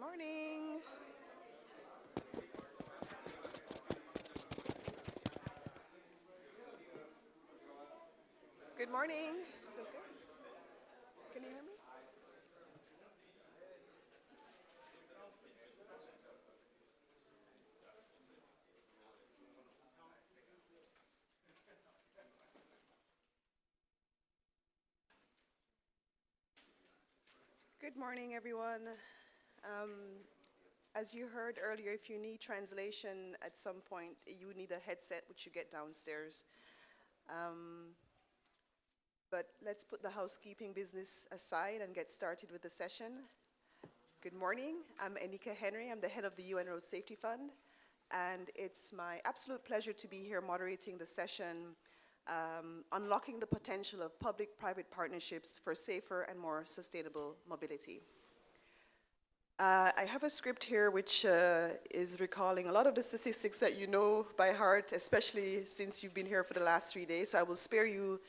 Morning. Good morning. It's okay. Can you hear me? Good morning, everyone. Um, as you heard earlier, if you need translation at some point, you need a headset, which you get downstairs. Um, but let's put the housekeeping business aside and get started with the session. Good morning. I'm Enika Henry. I'm the head of the UN Road Safety Fund. And it's my absolute pleasure to be here moderating the session, Unlocking the Potential of Public-Private Partnerships for Safer and More Sustainable Mobility. I have a script here which is recalling a lot of the statistics that you know by heart, especially since you've been here for the last 3 days. So I will spare you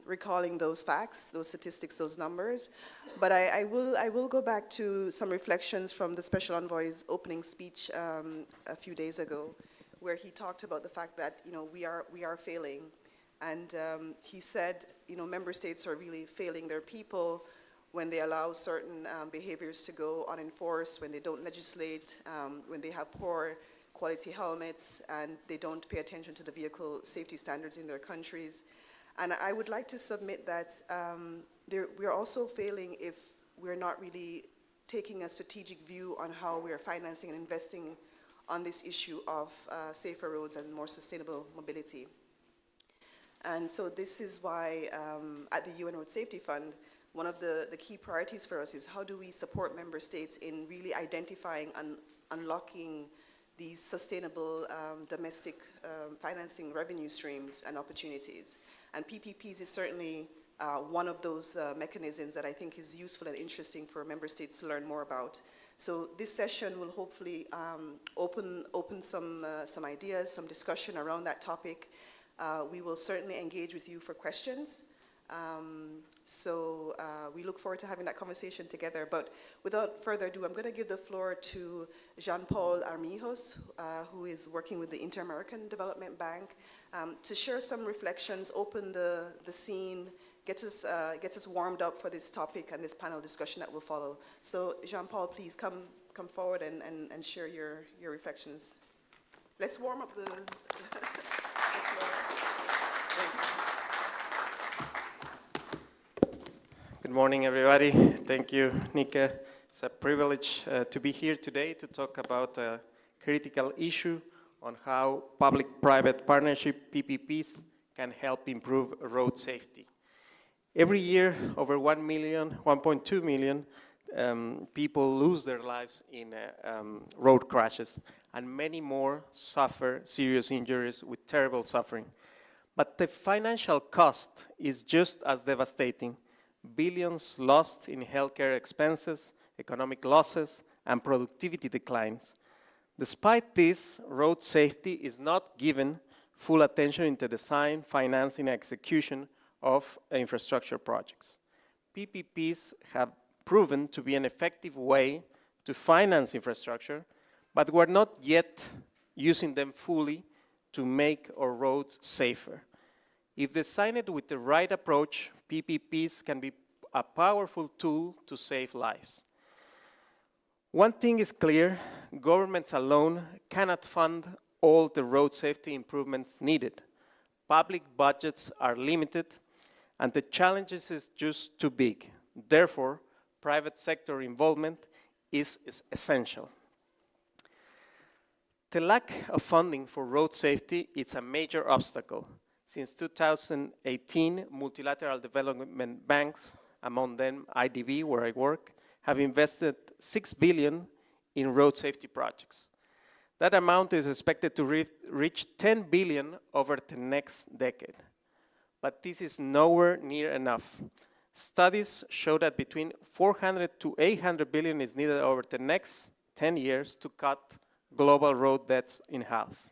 recalling those facts, those statistics, those numbers. But I will go back to some reflections from the Special Envoy's opening speech a few days ago, where he talked about the fact that we are failing, and he said member states are really failing their people when they allow certain behaviors to go unenforced, when they don't legislate, when they have poor quality helmets, and they don't pay attention to the vehicle safety standards in their countries. And I would like to submit that we're also failing if we're not really taking a strategic view on how we are financing and investing on this issue of safer roads and more sustainable mobility. And so this is why at the UN Road Safety Fund, one of the key priorities for us is how do we support member states in really identifying and unlocking these sustainable domestic financing revenue streams and opportunities. And PPPs is certainly one of those mechanisms that I think is useful and interesting for member states to learn more about. So this session will hopefully open some ideas, some discussion around that topic. We will certainly engage with you for questions. We look forward to having that conversation together. But without further ado, I'm going to give the floor to Jean-Paul Armijos, who is working with the Inter-American Development Bank, to share some reflections, open the scene, get us warmed up for this topic and this panel discussion that will follow. So Jean-Paul, please come forward and share your reflections. Let's warm up the floor. Good morning, everybody. Thank you, Nika. It's a privilege to be here today to talk about a critical issue on how public-private partnership PPPs can help improve road safety. Every year, over 1.2 million people lose their lives in road crashes, and many more suffer serious injuries with terrible suffering. But the financial cost is just as devastating. Billions lost in healthcare expenses, economic losses, and productivity declines. Despite this, road safety is not given full attention in the design, financing, and execution of infrastructure projects. PPPs have proven to be an effective way to finance infrastructure, but we're not yet using them fully to make our roads safer. If designed with the right approach, PPPs can be a powerful tool to save lives. One thing is clear, governments alone cannot fund all the road safety improvements needed. Public budgets are limited, and the challenges is just too big. Therefore, private sector involvement is essential. The lack of funding for road safety is a major obstacle. Since 2018, multilateral development banks, among them IDB, where I work, have invested $6 billion in road safety projects. That amount is expected to reach $10 billion over the next decade. But this is nowhere near enough. Studies show that between 400 to 800 billion is needed over the next 10 years to cut global road deaths in half.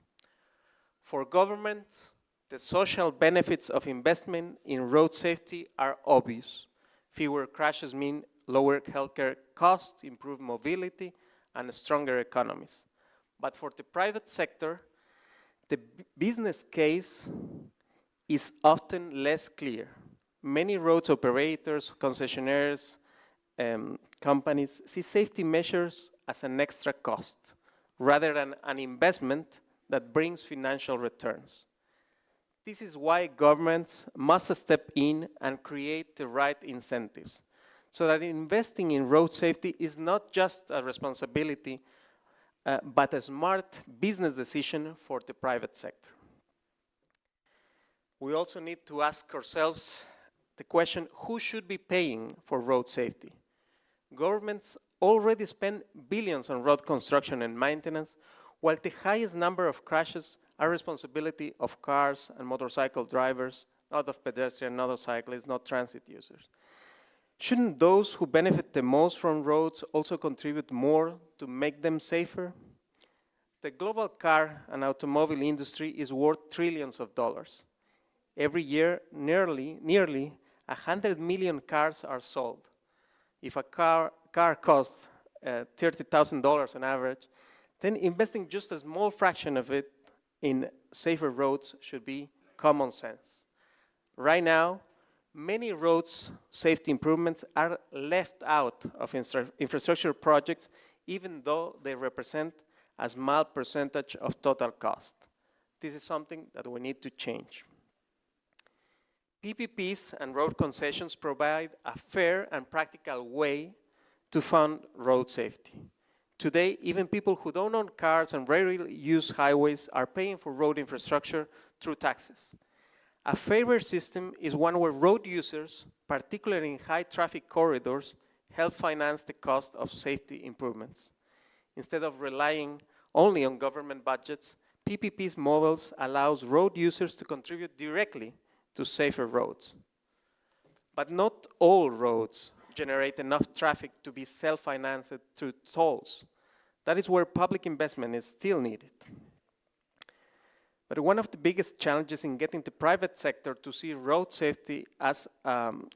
For governments, the social benefits of investment in road safety are obvious. Fewer crashes mean lower healthcare costs, improved mobility, and stronger economies. But for the private sector, the business case is often less clear. Many roads operators, concessionaires, companies see safety measures as an extra cost rather than an investment that brings financial returns. This is why governments must step in and create the right incentives so that investing in road safety is not just a responsibility, but a smart business decision for the private sector. We also need to ask ourselves the question, who should be paying for road safety? Governments already spend billions on road construction and maintenance, while the highest number of crashes are responsibility of cars and motorcycle drivers, not of pedestrians, not of cyclists, not transit users. Shouldn't those who benefit the most from roads also contribute more to make them safer? The global car and automobile industry is worth trillions of dollars. Every year, nearly 100 million cars are sold. If a car costs $30,000 on average, then investing just a small fraction of it in safer roads should be common sense. Right now, many roads safety improvements are left out of infrastructure projects, even though they represent a small percentage of total cost. This is something that we need to change. PPPs and road concessions provide a fair and practical way to fund road safety. Today, even people who don't own cars and rarely use highways are paying for road infrastructure through taxes. A fairer system is one where road users, particularly in high traffic corridors, help finance the cost of safety improvements. Instead of relying only on government budgets, PPP's models allows road users to contribute directly to safer roads. But not all roads generate enough traffic to be self-financed through tolls. That is where public investment is still needed. But one of the biggest challenges in getting the private sector to see road safety as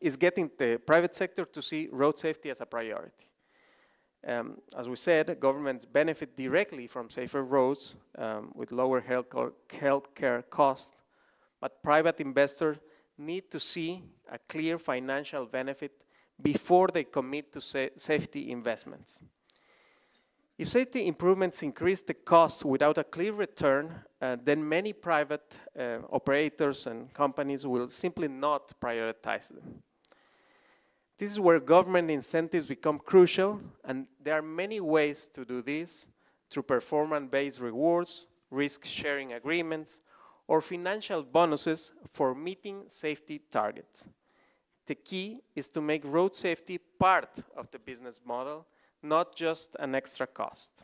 is getting the private sector to see road safety as a priority. As we said, governments benefit directly from safer roads with lower healthcare costs, but private investors need to see a clear financial benefit before they commit to safety investments. If safety improvements increase the cost without a clear return, then many private operators and companies will simply not prioritize them. This is where government incentives become crucial, and there are many ways to do this through performance-based rewards, risk-sharing agreements, or financial bonuses for meeting safety targets. The key is to make road safety part of the business model, not just an extra cost.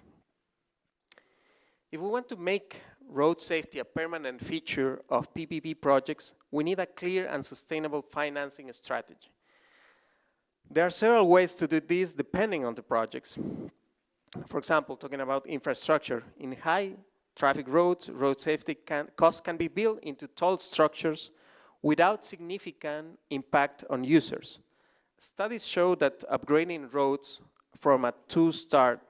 If we want to make road safety a permanent feature of PPP projects, we need a clear and sustainable financing strategy. There are several ways to do this depending on the projects. For example, talking about infrastructure, in high traffic roads, road safety costs can be built into toll structures without significant impact on users. Studies show that upgrading roads from a 2-star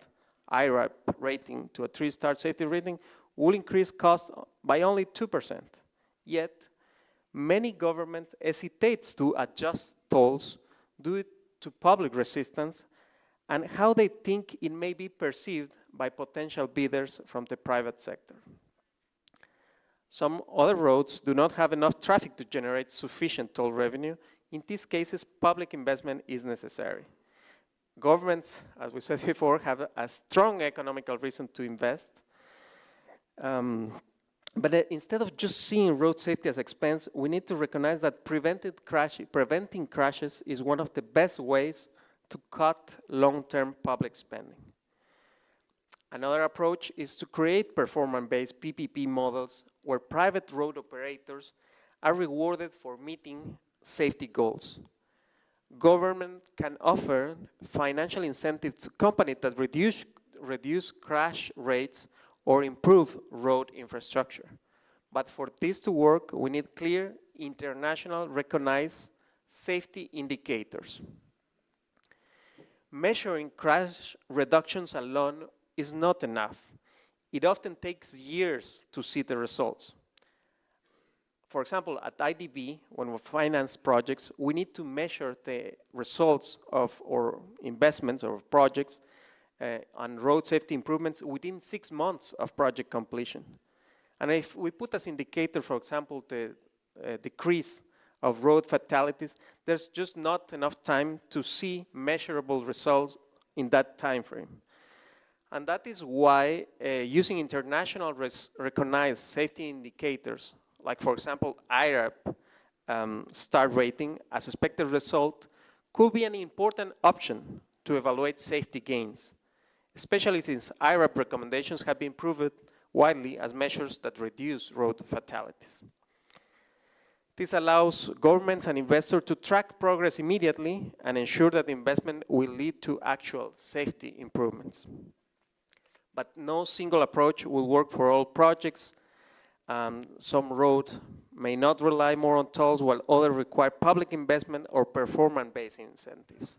IRAP rating to a 3-star safety rating will increase costs by only 2%. Yet, many governments hesitate to adjust tolls due to public resistance and how they think it may be perceived by potential bidders from the private sector. Some other roads do not have enough traffic to generate sufficient toll revenue. In these cases, public investment is necessary. Governments, as we said before, have a strong economical reason to invest. But instead of just seeing road safety as expense, we need to recognize that preventing crashes is one of the best ways to cut long-term public spending. Another approach is to create performance-based PPP models where private road operators are rewarded for meeting safety goals. Government can offer financial incentives to companies that reduce crash rates or improve road infrastructure. But for this to work, we need clear, international recognized safety indicators. measuring crash reductions alone is not enough. It often takes years to see the results. For example, at IDB, when we finance projects, we need to measure the results of our investments or projects on road safety improvements within 6 months of project completion. And if we put as indicator, for example, the decrease of road fatalities, there's just not enough time to see measurable results in that time frame. And that is why using international recognized safety indicators, like for example, IRAP star rating as expected result, could be an important option to evaluate safety gains, especially since IRAP recommendations have been proven widely as measures that reduce road fatalities. This allows governments and investors to track progress immediately and ensure that the investment will lead to actual safety improvements. But no single approach will work for all projects. Some roads may not rely more on tolls, while others require public investment or performance-based incentives.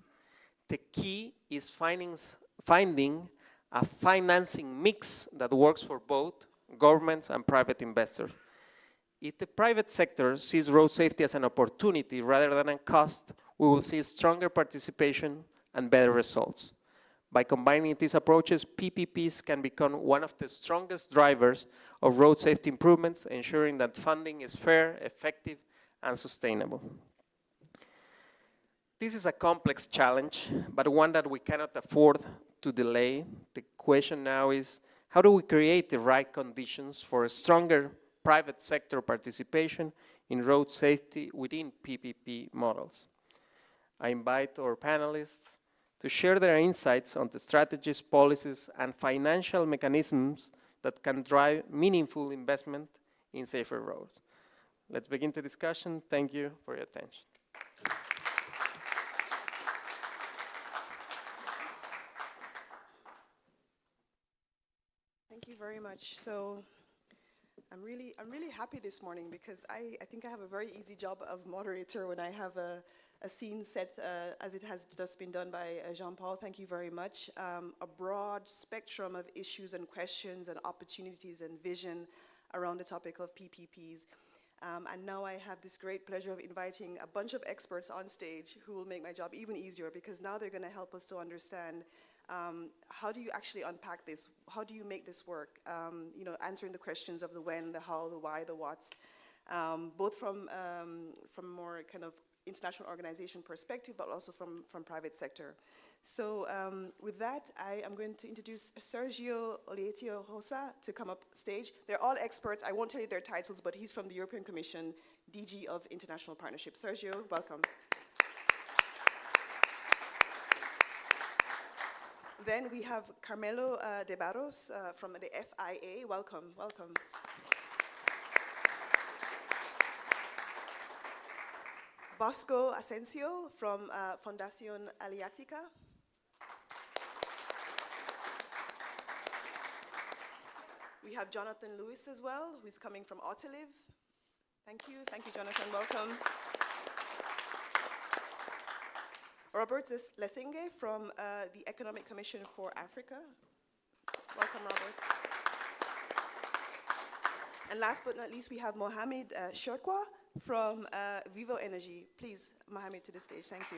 The key is finding a financing mix that works for both governments and private investors. If the private sector sees road safety as an opportunity rather than a cost, we will see stronger participation and better results. By combining these approaches, PPPs can become one of the strongest drivers of road safety improvements, ensuring that funding is fair, effective, and sustainable. This is a complex challenge, but one that we cannot afford to delay. The question now is, how do we create the right conditions for a stronger private sector participation in road safety within PPP models? I invite our panelists to share their insights on the strategies, policies, and financial mechanisms that can drive meaningful investment in safer roads. Let's begin the discussion. Thank you for your attention. Thank you very much. So I'm really happy this morning because I think I have a very easy job of moderator when I have a scene set as it has just been done by Jean-Paul. Thank you very much. A broad spectrum of issues and questions and opportunities and vision around the topic of PPPs. And now I have this great pleasure of inviting a bunch of experts on stage who will make my job even easier, because now they're going to help us to understand how do you actually unpack this? How do you make this work? You know, answering the questions of the when, the how, the why, the what's, both from more kind of international organization perspective, but also from private sector. So with that, I am going to introduce Sergio Oleitio-Rosa to come up stage. They're all experts. I won't tell you their titles, but he's from the European Commission, DG of International Partnership. Sergio, welcome. Then we have Carmelo de Barros from the FIA. Welcome, welcome. Bosco Asensio from Fundación Aliática. We have Jonathan Lewis as well, who's coming from Autoliv. Thank you, Jonathan, welcome. Robert Lesenge from the Economic Commission for Africa. Welcome, Robert. And last but not least, we have Mohamed Shirkwa from Vivo Energy. Please, Mohamed, to the stage. Thank you.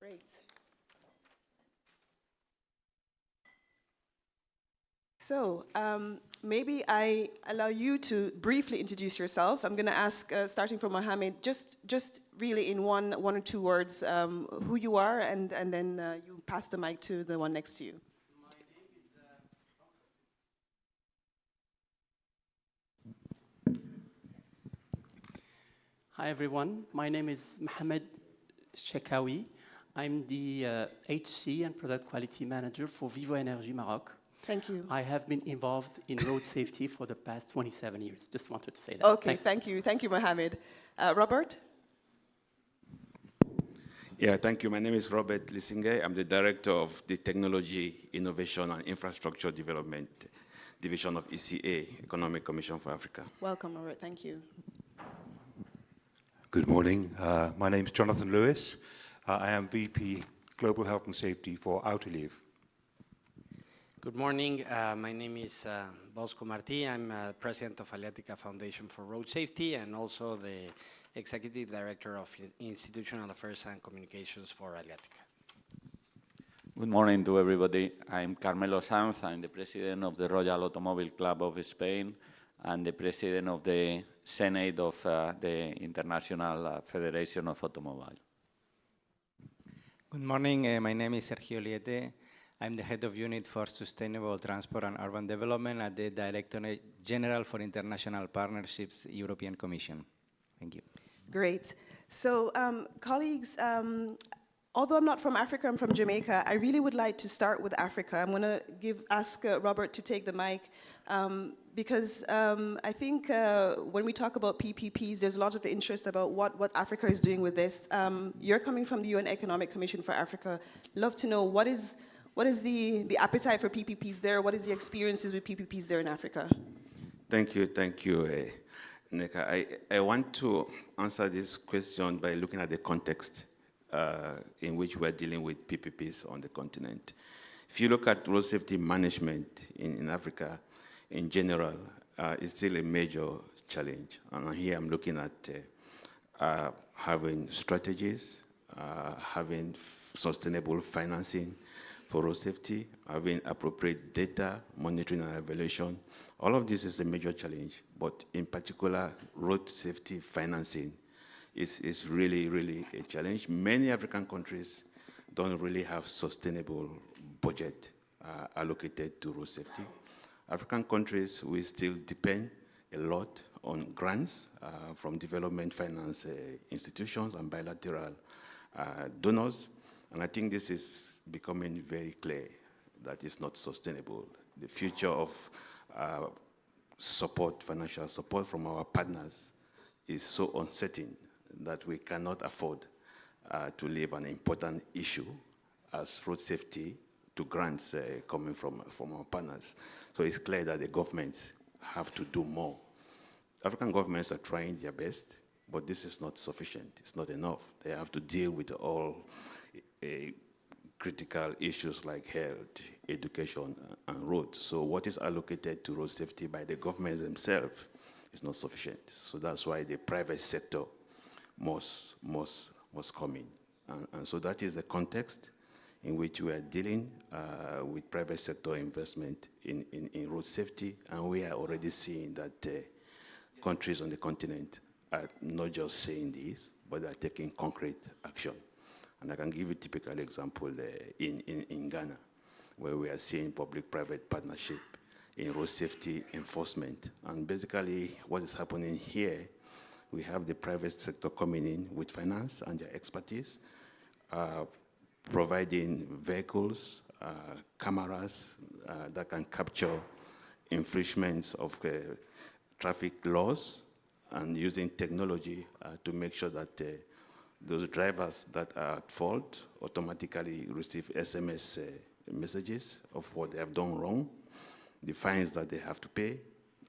Great. So maybe I allow you to briefly introduce yourself. I'm going to ask, starting from Mohamed, just really in one or two words, who you are, and then you pass the mic to the one next to you. Hi everyone, my name is Mohamed Shekawi. I'm the HC and Product Quality Manager for Vivo Energy Maroc. Thank you. I have been involved in road safety for the past 27 years. Just wanted to say that. Okay, thank you, Mohamed. Robert? Yeah, thank you. My name is Robert Lissinge. I'm the Director of the Technology, Innovation and Infrastructure Development Division of ECA, Economic Commission for Africa. Welcome, Robert. Thank you. Good morning. My name is Jonathan Lewis. I am VP Global Health and Safety for Autoliv. Good morning. My name is Bosco Martí. I'm president of Aliatica Foundation for Road Safety and also the executive director of Institutional Affairs and Communications for Aliatica. Good morning to everybody. I'm Carmelo Sanz. I'm the president of the Royal Automobile Club of Spain and the president of the Senate of the International Federation of Automobile. Good morning. My name is Sergio Liete. I'm the head of unit for Sustainable Transport and Urban Development at the Directorate General for International Partnerships, European Commission. Thank you. Great. So, colleagues, although I'm not from Africa, I'm from Jamaica, I really would like to start with Africa. I'm going to ask Robert to take the mic because I think when we talk about PPPs, there's a lot of interest about what Africa is doing with this. You're coming from the UN Economic Commission for Africa. Love to know what is the appetite for PPPs there? What is the experiences with PPPs there in Africa? Thank you, Nneka. I want to answer this question by looking at the context in which we're dealing with PPPs on the continent. If you look at road safety management in Africa, in general, it's still a major challenge. And here I'm looking at having strategies, having sustainable financing for road safety, having appropriate data, monitoring and evaluation. All of this is a major challenge, but in particular, road safety financing is really, really a challenge. Many African countries don't really have sustainable budget allocated to road safety. African countries, we still depend a lot on grants from development finance institutions and bilateral donors. And I think this is becoming very clear that it's not sustainable. The future of support, financial support from our partners is so uncertain that we cannot afford to leave an important issue as road safety to grants coming from our partners. So it's clear that the governments have to do more. African governments are trying their best, but this is not sufficient. It's not enough. They have to deal with all critical issues like health, education, and roads. So what is allocated to road safety by the governments themselves is not sufficient. So that's why the private sector must come in. And so that is the context in which we are dealing with private sector investment in road safety, and we are already seeing that countries on the continent are not just saying this, but are taking concrete action. And I can give you a typical example in Ghana, where we are seeing public-private partnership in road safety enforcement. And basically, what is happening here, we have the private sector coming in with finance and their expertise, providing vehicles, cameras that can capture infringements of traffic laws, and using technology to make sure that those drivers that are at fault automatically receive SMS messages of what they have done wrong, the fines that they have to pay,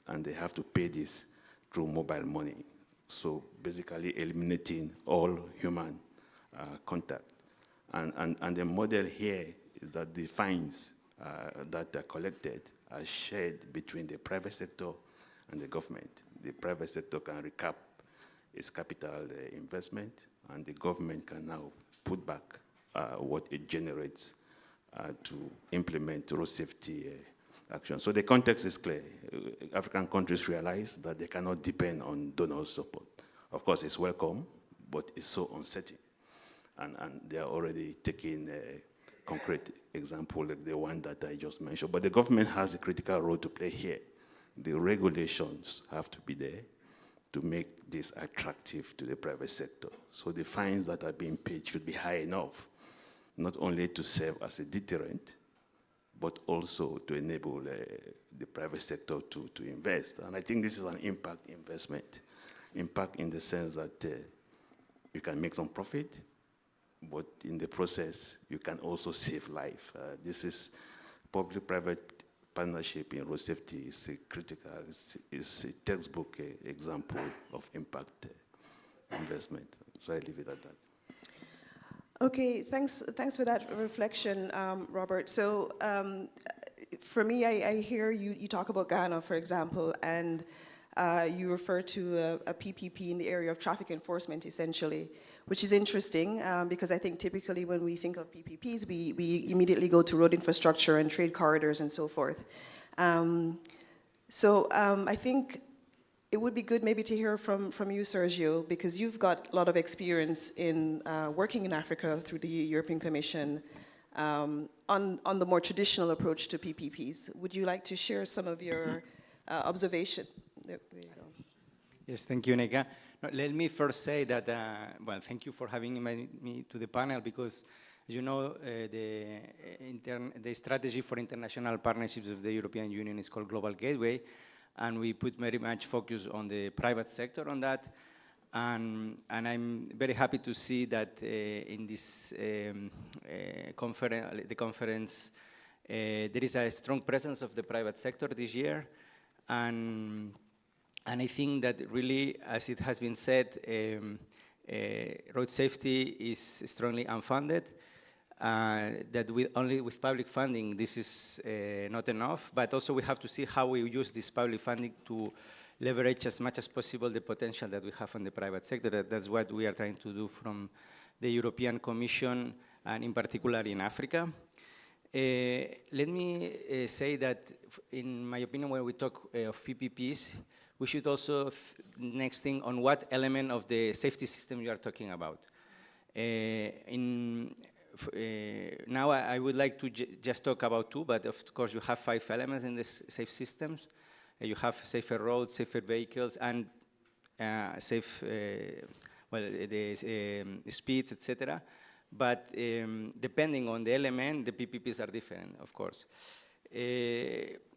and they have to pay this through mobile money. So basically eliminating all human contact. And the model here is that the fines that are collected are shared between the private sector and the government. The private sector can recap its capital investment, and the government can now put back what it generates to implement road safety action. So the context is clear. African countries realize that they cannot depend on donor support. Of course, it's welcome, but it's so uncertain. And they are already taking a concrete example like the one that I just mentioned. But the government has a critical role to play here. The regulations have to be there to make this attractive to the private sector. So the fines that are being paid should be high enough, not only to serve as a deterrent, but also to enable the private sector to invest. And I think this is an impact investment. Impact in the sense that you can make some profit, but in the process, you can also save life. This is public-private partnership in road safety is a critical, it's a textbook example of impact investment. So I leave it at that. Okay, thanks for that reflection, Robert. So for me, I hear you talk about Ghana, for example, and you refer to a PPP in the area of traffic enforcement, essentially, which is interesting because I think typically when we think of PPPs, we immediately go to road infrastructure and trade corridors and so forth. So I think it would be good maybe to hear from you, Sergio, because you've got a lot of experience in working in Africa through the European Commission on the more traditional approach to PPPs. Would you like to share some of your observation? There you go. Yes, thank you, Nika. No, let me first say that, well, thank you for having me to the panel because, you know, the strategy for international partnerships of the European Union is called Global Gateway, and we put very much focus on the private sector on that. And I'm very happy to see that in this conference, there is a strong presence of the private sector this year. And I think that really, as it has been said, road safety is strongly unfunded. That only with public funding, this is not enough. But also we have to see how we use this public funding to leverage as much as possible the potential that we have in the private sector. That's what we are trying to do from the European Commission, and in particular in Africa. Let me say that, in my opinion, when we talk of PPPs, we should also next think on what element of the safety system you are talking about. Now I would like to just talk about two, but of course you have 5 elements in the safe systems. You have safer roads, safer vehicles, and safe, speeds, etc. But depending on the element, the PPPs are different, of course.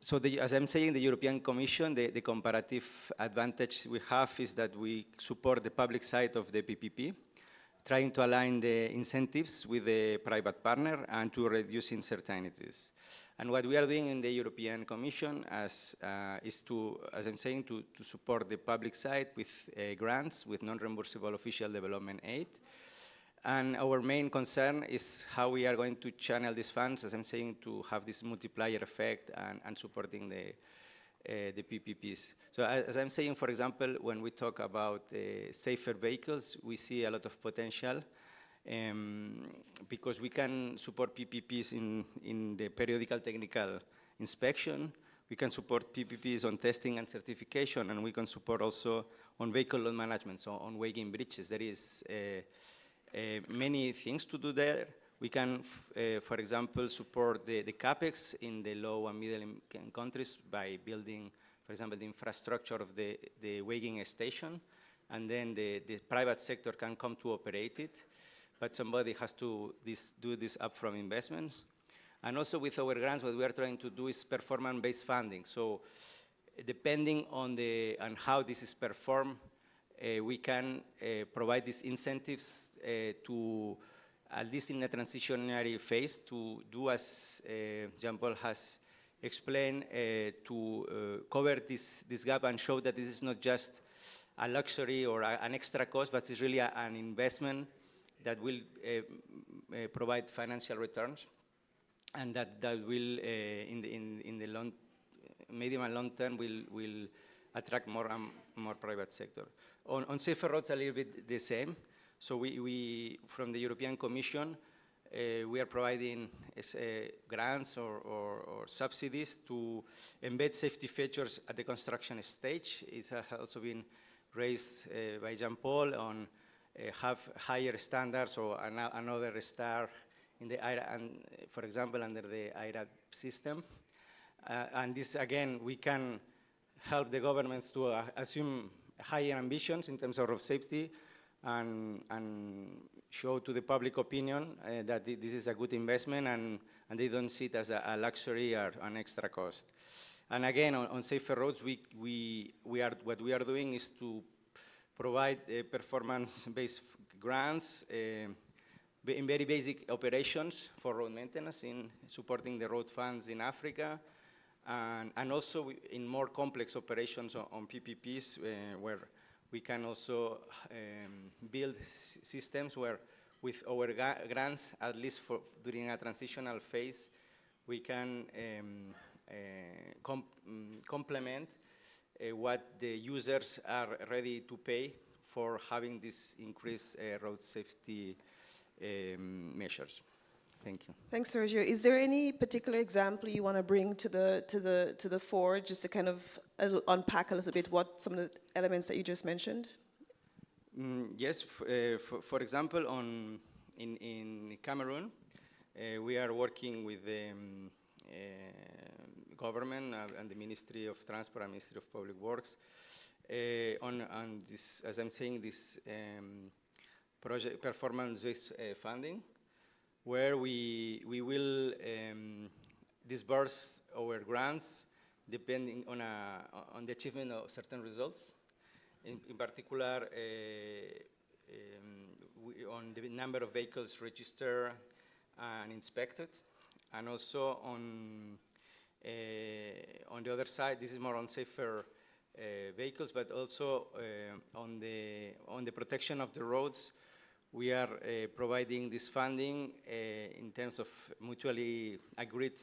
So as I'm saying, the European Commission, the comparative advantage we have is that we support the public side of the PPP, trying to align the incentives with the private partner and to reduce uncertainties. And what we are doing in the European Commission is to, as I'm saying, to support the public side with grants, with non-reimbursable official development aid. And our main concern is how we are going to channel these funds, as I'm saying, to have this multiplier effect and supporting the PPPs. So as I'm saying, for example, when we talk about safer vehicles, we see a lot of potential because we can support PPPs in the periodical technical inspection. We can support PPPs on testing and certification, and we can support also on vehicle load management, so on weighing bridges. There is many things to do there. We can, for example, support the CAPEX in the low and middle income countries by building, for example, the infrastructure of the weighing station, and then the private sector can come to operate it, but somebody has to do this upfront investments. And also with our grants, what we are trying to do is performance-based funding. So depending on how this is performed, we can provide these incentives to, at least in a transitionary phase, to do as Jean-Paul has explained, to cover this gap and show that this is not just a luxury or an extra cost, but it's really an investment that will provide financial returns, and that will, in the medium and long term, will attract more and more private sector. On safer roads, a little bit the same. So we from the European Commission, we are providing grants or subsidies to embed safety features at the construction stage. It has also been raised by Jean-Paul on have higher standards or another star in the IRA, and for example, under the IRA system. And this, again, we can help the governments to assume higher ambitions in terms of road safety and show to the public opinion that this is a good investment and they don't see it as a luxury or an extra cost. And again, on safer roads, what we are doing is to provide performance-based grants in very basic operations for road maintenance, in supporting the road funds in Africa, and also in more complex operations on PPPs, where we can also build systems where with our grants, at least for during a transitional phase, we can complement what the users are ready to pay for having this increased road safety measures. Thank you. Thanks, Sergio. Is there any particular example you want to bring to the fore, just to kind of unpack a little bit what some of the elements that you just mentioned? Yes. For example, in Cameroon, we are working with the government and the Ministry of Transport and Ministry of Public Works on this, as I'm saying, this project performance-based funding, where we will disburse our grants depending on the achievement of certain results. In particular, on the number of vehicles registered and inspected, and also on the other side, this is more on safer vehicles, but also on the protection of the roads. We are providing this funding in terms of mutually agreed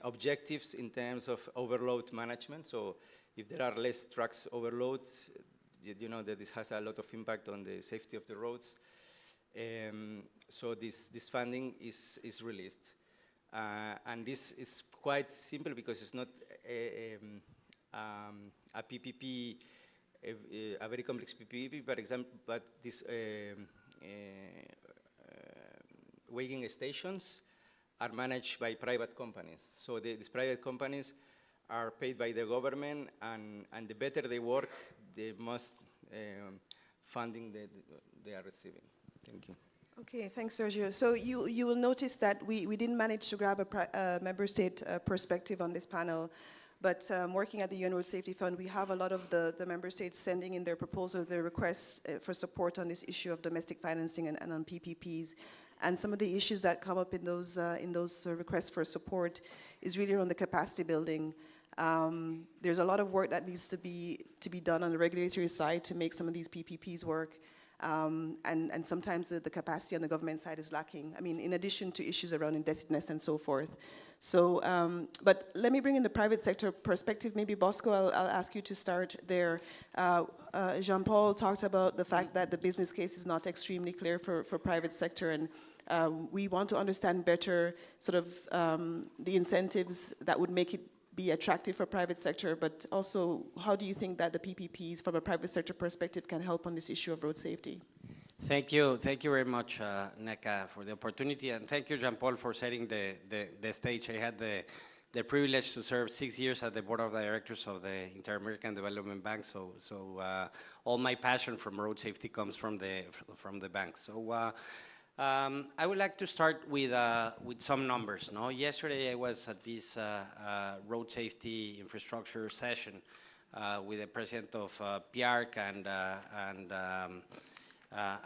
objectives in terms of overload management. So if there are less trucks overloads, you know that this has a lot of impact on the safety of the roads. So this funding is released. And this is quite simple because it's not a PPP, a very complex PPP, for example, but this weighing stations are managed by private companies. So these private companies are paid by the government, and the better they work, the most funding they are receiving. Thank you. Okay, thanks, Sergio. So you will notice that we didn't manage to grab a member state perspective on this panel, but working at the UN Road Safety Fund, we have a lot of the member states sending in their proposals, their requests for support on this issue of domestic financing and on PPPs. And some of the issues that come up in those requests for support is really around the capacity building. There's a lot of work that needs to be done on the regulatory side to make some of these PPPs work. And sometimes the capacity on the government side is lacking. I mean, in addition to issues around indebtedness and so forth. So, but let me bring in the private sector perspective. Maybe Bosco, I'll ask you to start there. Jean-Paul talked about the fact that the business case is not extremely clear for private sector, and we want to understand better sort of the incentives that would make it be attractive for private sector, but also how do you think that the PPPs from a private sector perspective can help on this issue of road safety? Thank you very much, Neka, for the opportunity, and thank you, Jean-Paul, for setting the stage. I had the privilege to serve 6 years at the board of directors of the Inter-American Development Bank, so all my passion from road safety comes from the bank. So I would like to start with some numbers. No, yesterday I was at this road safety infrastructure session with the president of PIARC and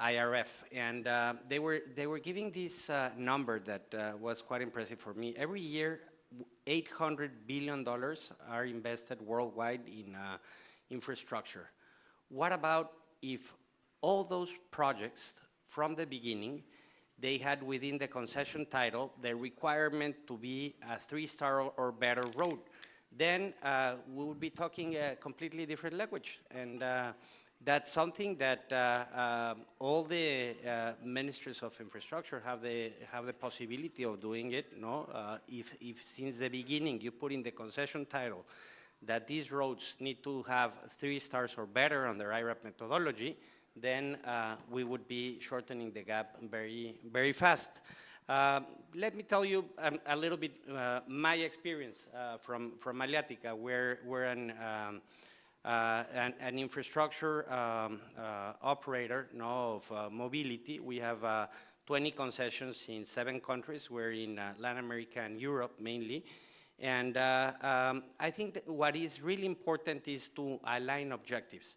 IRF, and they were giving this number that was quite impressive for me. Every year, $800 billion are invested worldwide in infrastructure. What about if all those projects from the beginning, they had within the concession title the requirement to be a 3-star or better road? Then we would be talking a completely different language, and that's something that all the ministries of infrastructure have the possibility of doing it. No, if since the beginning you put in the concession title that these roads need to have 3 stars or better on their IRAP methodology, then we would be shortening the gap very fast. Let me tell you a little bit my experience from Aliatica. We're an infrastructure operator of mobility. We have 20 concessions in 7 countries. We're in Latin America and Europe mainly. And I think that what is really important is to align objectives.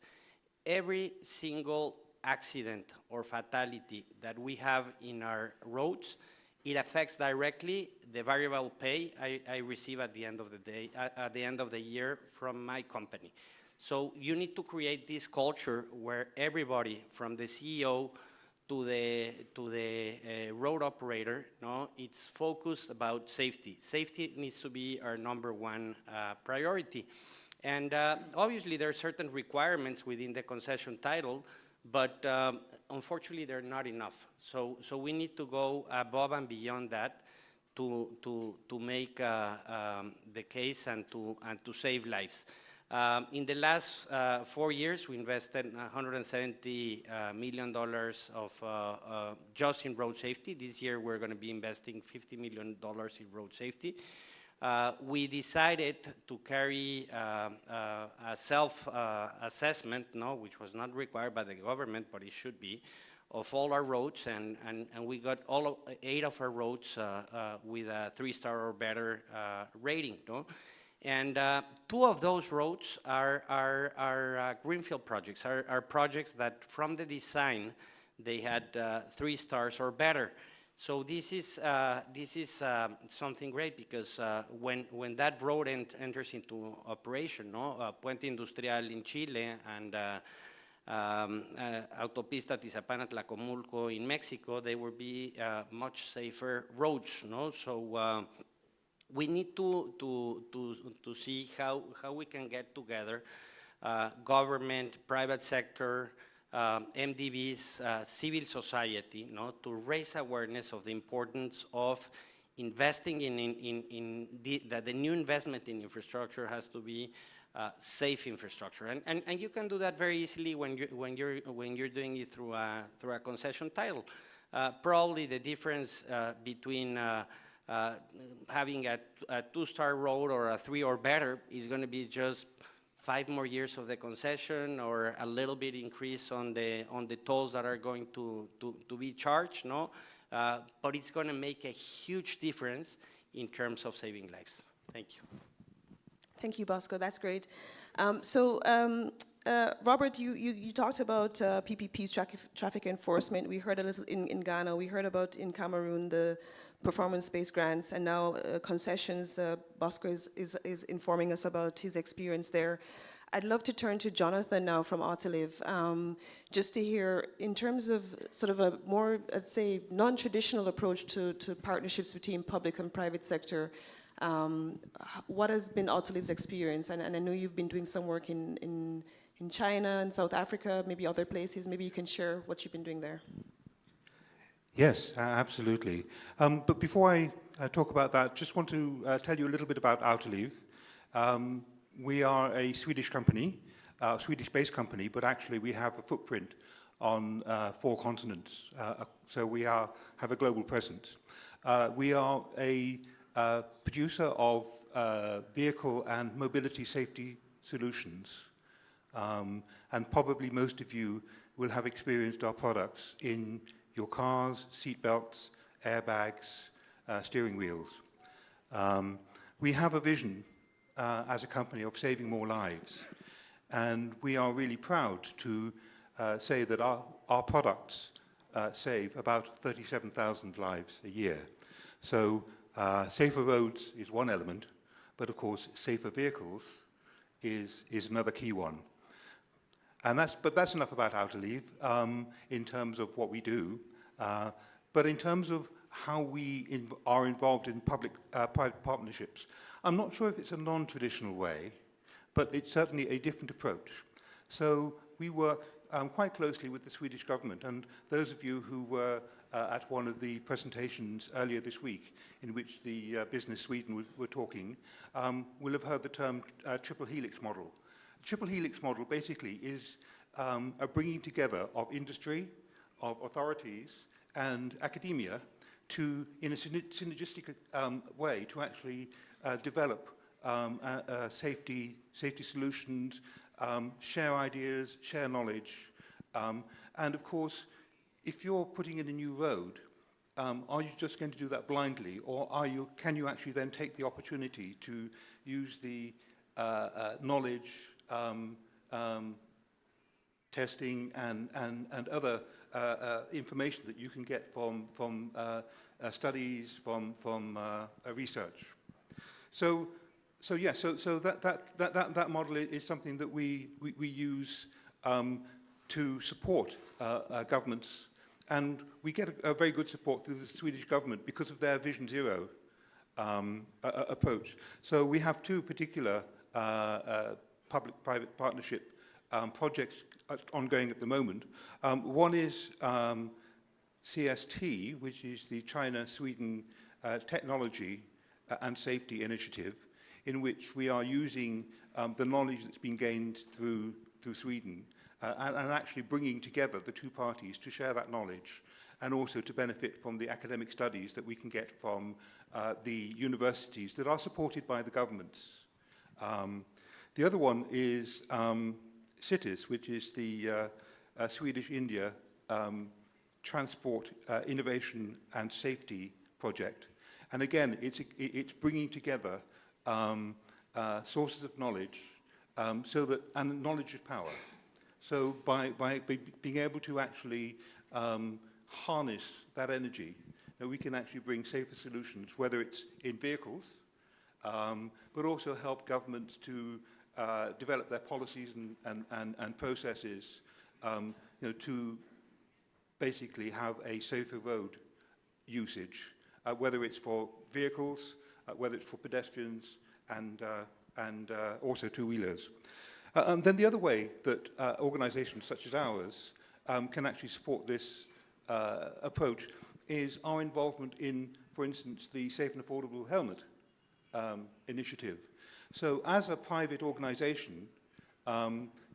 Every single accident or fatality that we have in our roads it affects directly the variable pay I receive at the end of the day, at the end of the year from my company. So you need to create this culture where everybody, from the CEO to the road operator, no, it's focused about safety. Safety needs to be our #1 priority. And obviously there are certain requirements within the concession title, but unfortunately they're not enough. So we need to go above and beyond that to make the case and to save lives. In the last 4 years, we invested $170 million of just in road safety. This year, we're going to be investing $50 million in road safety. We decided to carry a self-assessment, which was not required by the government, but it should be, of all our roads, and we got 8 of our roads with a 3-star or better rating. No? And 2 of those roads are greenfield projects, are projects that from the design, they had 3 stars or better. So this is something great, because when that road enters into operation, Puente Industrial in Chile and Autopista Tizapán-Tlacomulco in Mexico, they will be much safer roads. So we need to see how we can get together government, private sector, MDBs, civil society, to raise awareness of the importance of investing in the new investment in infrastructure has to be safe infrastructure, and you can do that very easily when you're doing it through a concession title. Probably the difference between having a 2-star road or a 3 or better is going to be just 5 more years of the concession, or a little bit increase on the tolls that are going to be charged, but it's going to make a huge difference in terms of saving lives. Thank you. Thank you, Bosco. That's great. Robert, you talked about PPP's traffic enforcement. We heard a little in Ghana. We heard about in Cameroon the performance-based grants, and now concessions. Bosco is informing us about his experience there. I'd love to turn to Jonathan now from Autoliv, just to hear, in terms of sort of a more, I'd say, non-traditional approach to partnerships between public and private sector. What has been Autoliv's experience? And I know you've been doing some work in China and South Africa, maybe other places. Maybe you can share what you've been doing there. Yes, absolutely. But before I talk about that, just want to tell you a little bit about Autoliv. We are a Swedish company, Swedish-based company, but actually we have a footprint on 4 continents. So we have a global presence. We are a producer of vehicle and mobility safety solutions. And probably most of you will have experienced our products in your cars, seat belts, airbags, steering wheels. We have a vision as a company of saving more lives, and we are really proud to say that our products save about 37,000 lives a year. So safer roads is one element, but of course safer vehicles is another key one. And that's enough about Autoliv in terms of what we do. But in terms of how we are involved in public-private partnerships, I'm not sure if it's a non-traditional way, but it's certainly a different approach. So we work quite closely with the Swedish government, and those of you who were at one of the presentations earlier this week in which the Business Sweden were talking will have heard the term triple helix model. Triple helix model basically is a bringing together of industry, of authorities, and academia to, in a synergistic way, to actually develop safety solutions, share ideas, share knowledge, and of course, if you're putting in a new road, are you just going to do that blindly, or can you actually then take the opportunity to use the knowledge, testing and other information that you can get from studies, from research. So that model is something that we use to support governments, and we get a very good support through the Swedish government because of their Vision Zero approach. So we have two particular public-private partnership projects ongoing at the moment. One is CST, which is the China-Sweden Technology and Safety Initiative, in which we are using the knowledge that's been gained through Sweden and actually bringing together the two parties to share that knowledge and also to benefit from the academic studies that we can get from the universities that are supported by the governments. The other one is CITES, which is the Swedish-India Transport Innovation and Safety Project. And again, it's bringing together sources of knowledge so that, and knowledge is power. So by being able to actually harness that energy, we can actually bring safer solutions, whether it's in vehicles, but also help governments to develop their policies and processes to basically have a safer road usage, whether it's for vehicles, whether it's for pedestrians, and also two-wheelers. Then the other way that organizations such as ours can actually support this approach is our involvement in, for instance, the Safe and Affordable Helmet initiative. So as a private organization,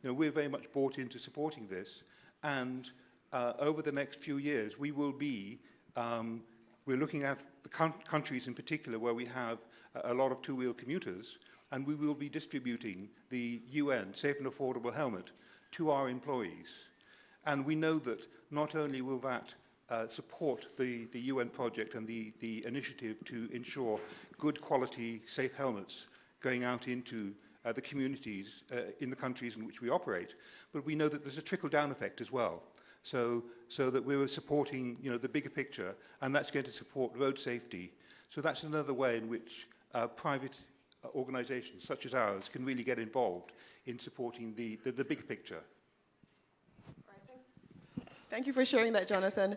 we're very much bought into supporting this, and over the next few years, we will be, we're looking at the countries in particular where we have a lot of two-wheel commuters, and we will be distributing the UN Safe and Affordable Helmet to our employees. And we know that not only will that support the UN project and the initiative to ensure good quality safe helmets going out into the communities in the countries in which we operate, but we know that there's a trickle-down effect as well. So that we're supporting, the bigger picture, and that's going to support road safety. So that's another way in which private organizations such as ours can really get involved in supporting the bigger picture. Thank you for sharing that, Jonathan.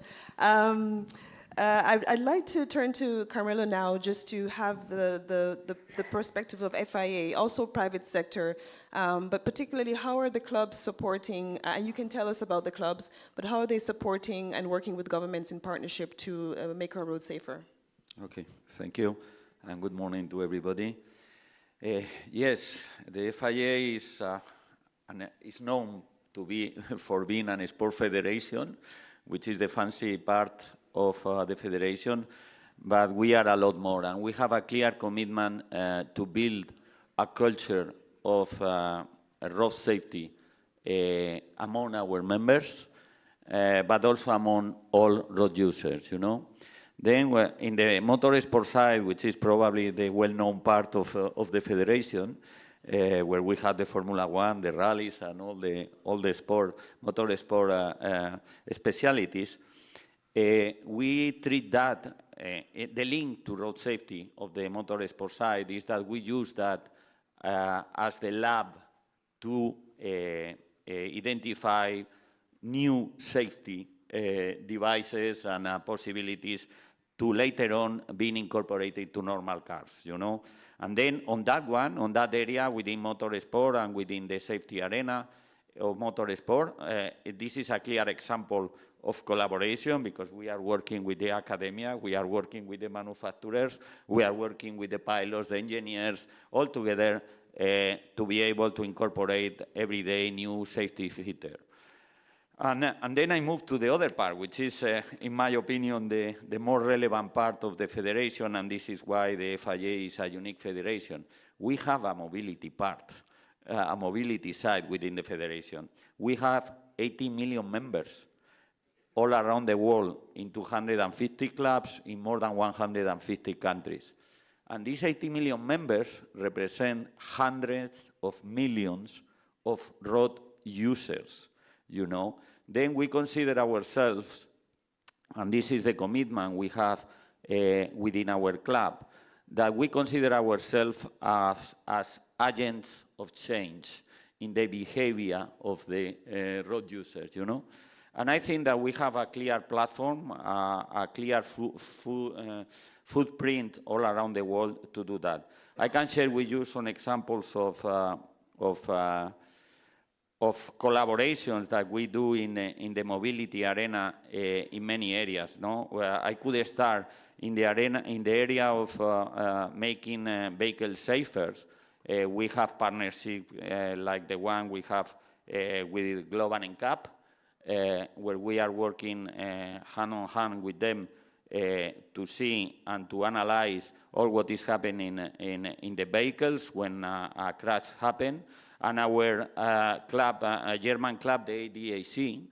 I'd like to turn to Carmelo now, just to have the perspective of FIA, also private sector, but particularly how are the clubs supporting, and you can tell us about the clubs, but how are they supporting and working with governments in partnership to make our roads safer? Okay, thank you, and good morning to everybody. Yes, the FIA is known to be for being a sport federation, which is the fancy part of the federation, but we are a lot more, and we have a clear commitment to build a culture of road safety among our members, but also among all road users, Then in the motorsport side, which is probably the well-known part of the federation, where we have the Formula One, the rallies, and all the motorsport specialities, we treat that, the link to road safety of the motorsport side is that we use that as the lab to identify new safety devices and possibilities to later on being incorporated to normal cars, And then on that area within motorsport and within the safety arena of motorsport, this is a clear example of collaboration because we are working with the academia, we are working with the manufacturers, we are working with the pilots, the engineers, all together to be able to incorporate every day new safety feature. And then I move to the other part, which is, in my opinion, the more relevant part of the federation, and this is why the FIA is a unique federation. We have a mobility part, a mobility side within the federation. We have 80 million members all around the world in 250 clubs in more than 150 countries. And these 80 million members represent hundreds of millions of road users, Then we consider ourselves, and this is the commitment we have within our club, that we consider ourselves as agents of change in the behavior of the road users, you know. And I think that we have a clear platform, a clear footprint all around the world to do that. I can share with you some examples of collaborations that we do in the mobility arena in many areas. No, I could start in the area of making vehicles safer. We have partnership like the one we have with Global NCAP, where we are working hand on hand with them to see and to analyze all what is happening in the vehicles when a crash happens. And our club, a German club, the ADAC,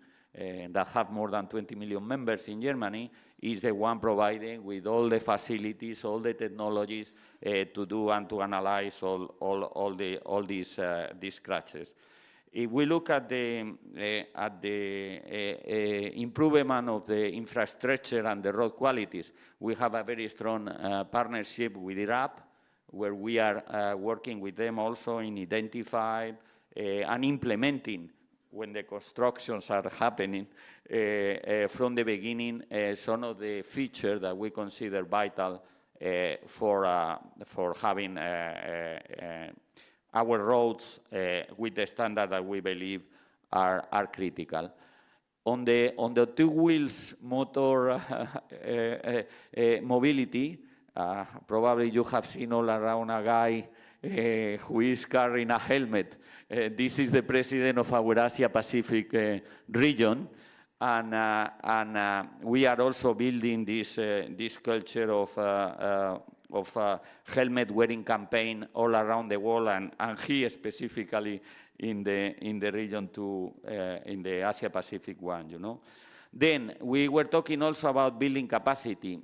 that have more than 20 million members in Germany, is the one providing with all the facilities, all the technologies to do and to analyze all these crashes. If we look at the improvement of the infrastructure and the road qualities, we have a very strong partnership with IRAP, where we are working with them also in identifying and implementing, when the constructions are happening, from the beginning, some of the features that we consider vital for having our roads with the standard that we believe are critical. On the two wheels motor mobility, probably you have seen all around a guy who is carrying a helmet. This is the president of our Asia Pacific region, and we are also building this culture of helmet wearing campaign all around the world, and here specifically in the region in the Asia Pacific one, you know. Then we were talking also about building capacity.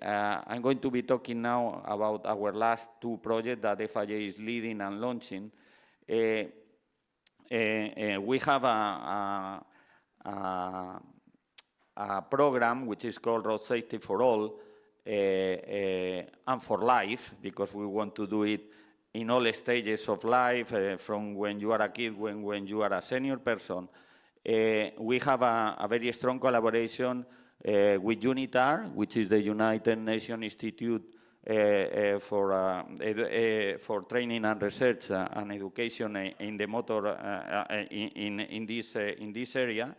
I'm going to be talking now about our last two projects that FIA is leading and launching. We have a program which is called Road Safety for All and for life, because we want to do it in all stages of life, from when you are a kid, when you are a senior person. We have a very strong collaboration with UNITAR, which is the United Nations Institute for Training and Research and Education in the motor in this area,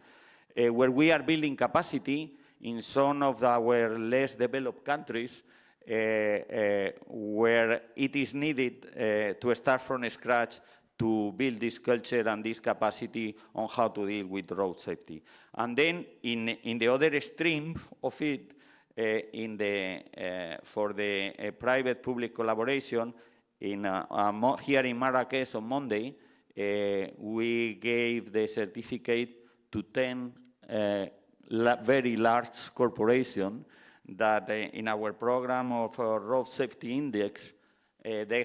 where we are building capacity in some of our less developed countries, where it is needed to start from scratch to build this culture and this capacity on how to deal with road safety. And then in the other extreme of it, for the private-public collaboration, here in Marrakech on Monday, we gave the certificate to 10 very large corporations that in our program of Road Safety Index, they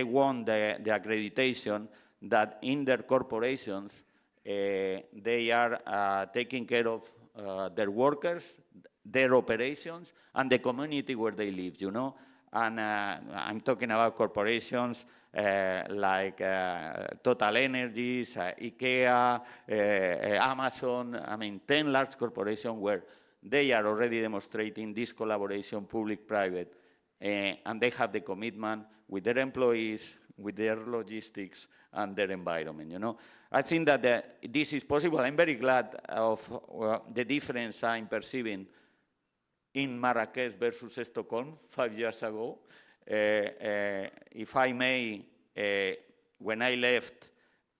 won the accreditation that in their corporations, they are taking care of their workers, their operations, and the community where they live, you know. And I'm talking about corporations like Total Energies, IKEA, Amazon, I mean, 10 large corporations where they are already demonstrating this collaboration, public-private, and they have the commitment with their employees, with their logistics, and their environment, you know. I think that this is possible. I'm very glad of the difference I'm perceiving in Marrakech versus Stockholm 5 years ago. If I may, when I left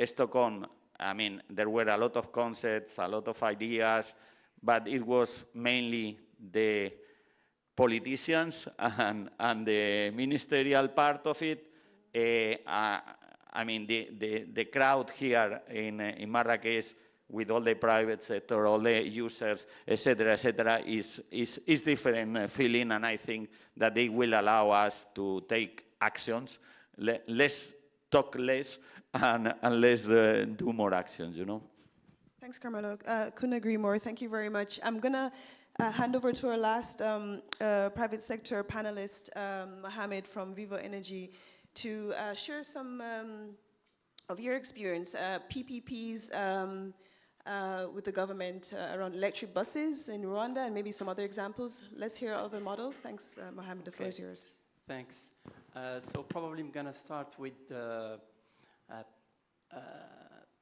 Stockholm, I mean, there were a lot of concepts, a lot of ideas, but it was mainly the politicians and the ministerial part of it. I mean, the crowd here in Marrakech, with all the private sector, all the users, etc., is different feeling, and I think that they will allow us to take actions. Let's talk less and let's do more actions, you know. Thanks, Carmelo. Couldn't agree more. Thank you very much. I'm going to hand over to our last private sector panelist, Mohammed from Vivo Energy, to share some of your experience, PPPs with the government around electric buses in Rwanda, and maybe some other examples. Let's hear other models. Thanks, Mohammed, the floor is yours. Thanks. So probably I'm going to start with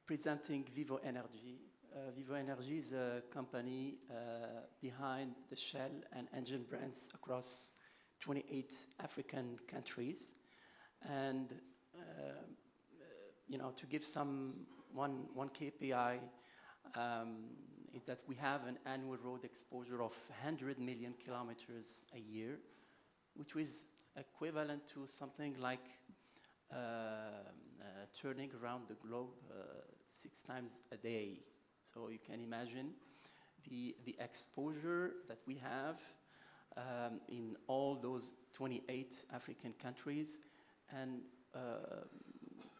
presenting Vivo Energy. Vivo Energy is a company behind the Shell and engine brands across 28 African countries. And you know, to give one KPI is that we have an annual road exposure of 100 million kilometers a year, which is equivalent to something like turning around the globe 6 times a day. So you can imagine the exposure that we have in all those 28 African countries. And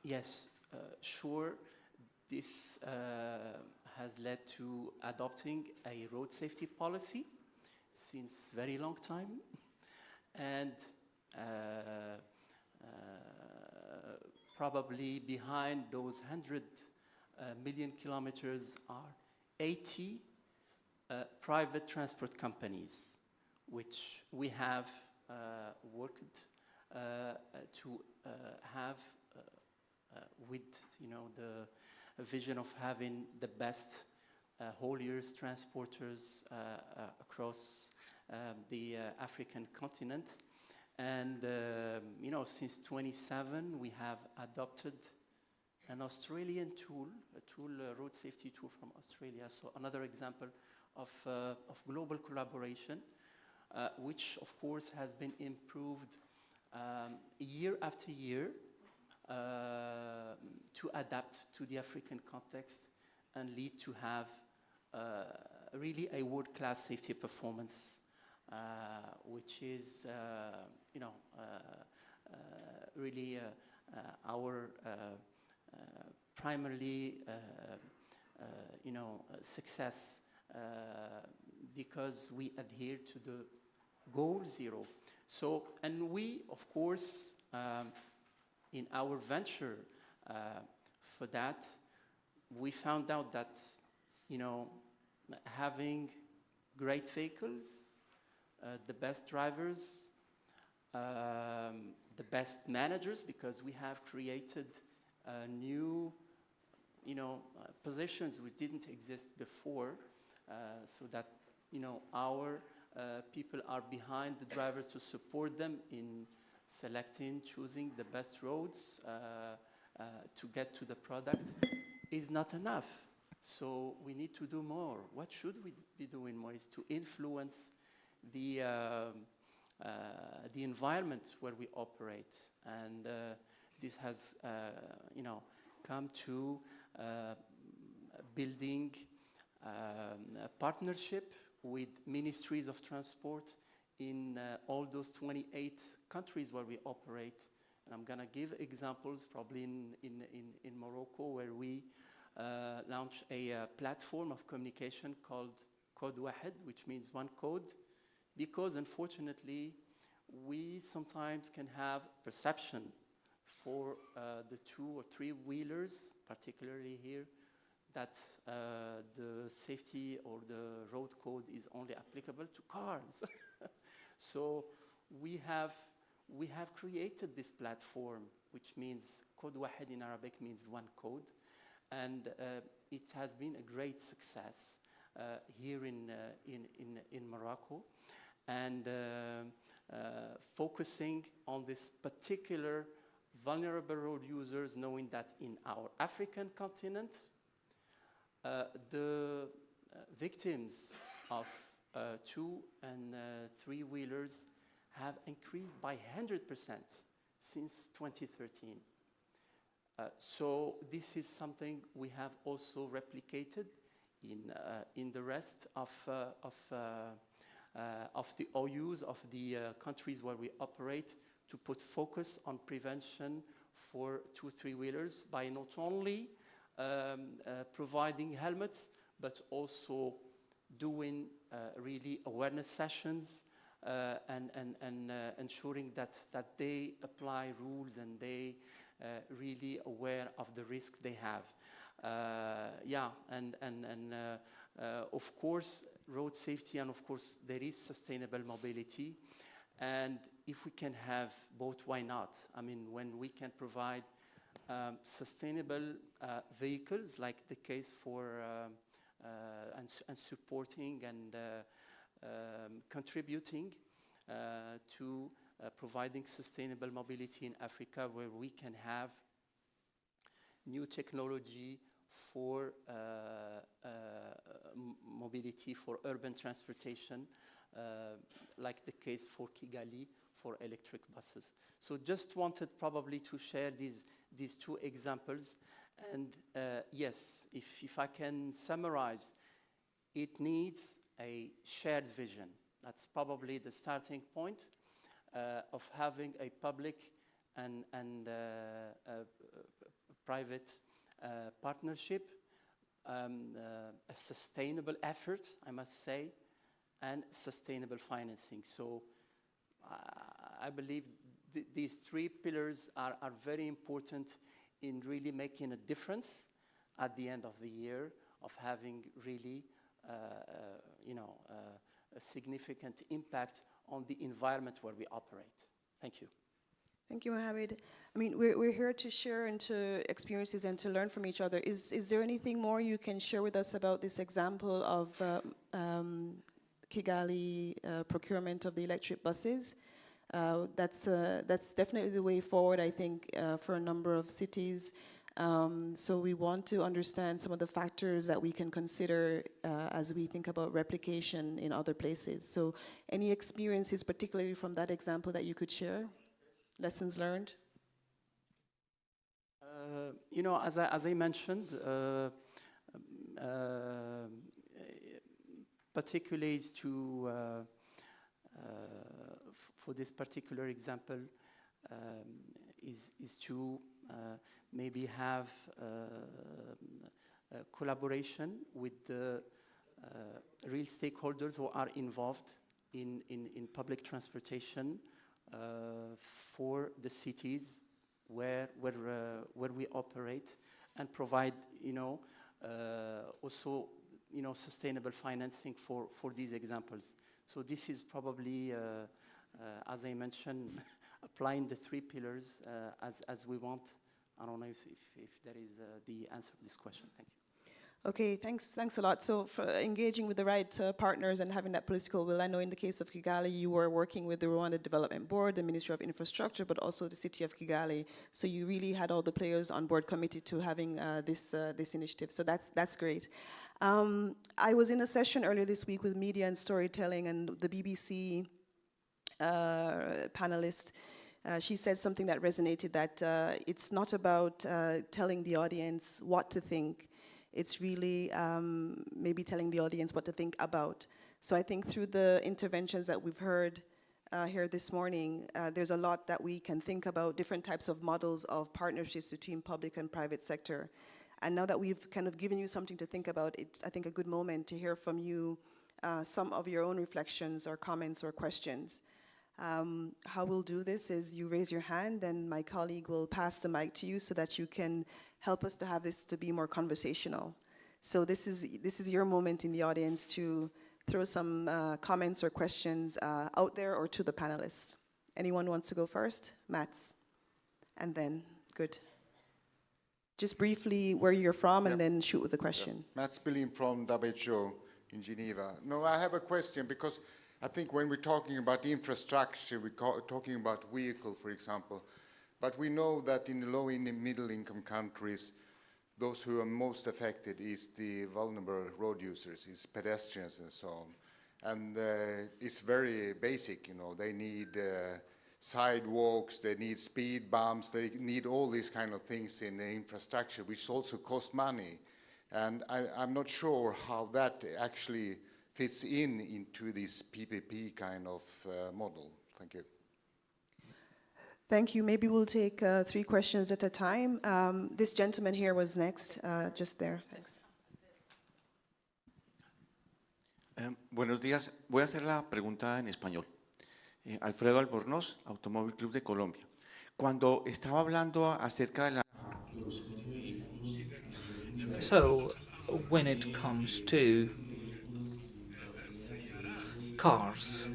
yes, sure, this has led to adopting a road safety policy since very long time. And probably behind those 100 million kilometers are 80 private transport companies, which we have worked to have with, you know, the vision of having the best hauliers, transporters across the African continent. And you know, since 2007, we have adopted an Australian tool, a road safety tool from Australia. So another example of global collaboration, which of course has been improved year after year to adapt to the African context and lead to have really a world-class safety performance, which is, you know, really our primarily, you know, success because we adhere to the goal zero. So, and we, of course, in our venture for that, we found out that, you know, having great vehicles, the best drivers, the best managers, because we have created new, you know, positions which didn't exist before, so that, you know, our people are behind the drivers to support them in selecting, choosing the best roads to get to the product is not enough. So we need to do more. What should we be doing more is to influence the environment where we operate. And this has, you know, come to building a partnership with ministries of transport in all those 28 countries where we operate. And I'm going to give examples probably in Morocco, where we launched a platform of communication called Code Wahed, which means one code, because unfortunately we sometimes can have perception for the 2 or 3 wheelers, particularly here, that the safety or the road code is only applicable to cars. So we have created this platform, which means Code Wahed in Arabic means one code, and it has been a great success here in Morocco, and focusing on this particular vulnerable road users, knowing that in our African continent, the victims of 2 and 3 wheelers have increased by 100% since 2013. So this is something we have also replicated in the rest of the OUs of the countries where we operate, to put focus on prevention for 2, 3 wheelers by not only providing helmets, but also doing really awareness sessions and ensuring that they apply rules and they really aware of the risks they have. Yeah, and of course, road safety, and of course, there is sustainable mobility. And if we can have both, why not? I mean, when we can provide sustainable vehicles, like the case for and supporting and contributing to providing sustainable mobility in Africa, where we can have new technology for mobility, for urban transportation, like the case for Kigali, for electric buses. So just wanted probably to share these two examples. And yes, if I can summarize, it needs a shared vision. That's probably the starting point of having a public and private partnership, a sustainable effort, I must say, and sustainable financing. So I believe these three pillars are very important in really making a difference at the end of the year, of having really a significant impact on the environment where we operate. Thank you. Thank you, Mohamed. I mean, we're here to share and to experiences and to learn from each other. Is there anything more you can share with us about this example of Kigali procurement of the electric buses? That's definitely the way forward, I think, for a number of cities. So we want to understand some of the factors that we can consider as we think about replication in other places. So any experiences, particularly from that example, that you could share? Lessons learned? As I mentioned, particularly for this particular example, is to maybe have a collaboration with the real stakeholders who are involved in public transportation for the cities where we operate, and provide also sustainable financing for these examples. So this is probably, as I mentioned, applying the three pillars as we want. I don't know if that is the answer to this question. Thank you. Okay, thanks a lot. So for engaging with the right partners and having that political will, I know in the case of Kigali, you were working with the Rwanda Development Board, the Ministry of Infrastructure, but also the city of Kigali. So you really had all the players on board committed to having this initiative. So that's great. I was in a session earlier this week with media and storytelling, and the BBC panelist, she said something that resonated, that it's not about telling the audience what to think. It's really maybe telling the audience what to think about. So I think through the interventions that we've heard here this morning, there's a lot that we can think about, different types of models of partnerships between public and private sector. And now that we've kind of given you something to think about, it's, I think, a good moment to hear from you some of your own reflections or comments or questions. How we'll do this is you raise your hand, and my colleague will pass the mic to you so that you can help us to have this to be more conversational. So this is your moment in the audience to throw some comments or questions out there or to the panelists. Anyone wants to go first? Mats. And then, good. Just briefly where you're from, and then shoot with the question. Mats Billin from WHO in Geneva. No, I have a question, because I think when we're talking about infrastructure, we're talking about vehicle, for example. But we know that in the low and middle income countries, those who are most affected is the vulnerable road users, is pedestrians and so on. And it's very basic, they need sidewalks, they need speed bumps, they need all these kind of things in the infrastructure, which also cost money. And I'm not sure how that actually fits into this PPP kind of model. Thank you. Thank you. Maybe we'll take 3 questions at a time. This gentleman here was next, just there. Thanks. Buenos días. Voy a hacer la pregunta en español. Alfredo Albornoz, Automóvil Club de Colombia. Cuando estaba hablando acerca de la... So, when it comes to cars,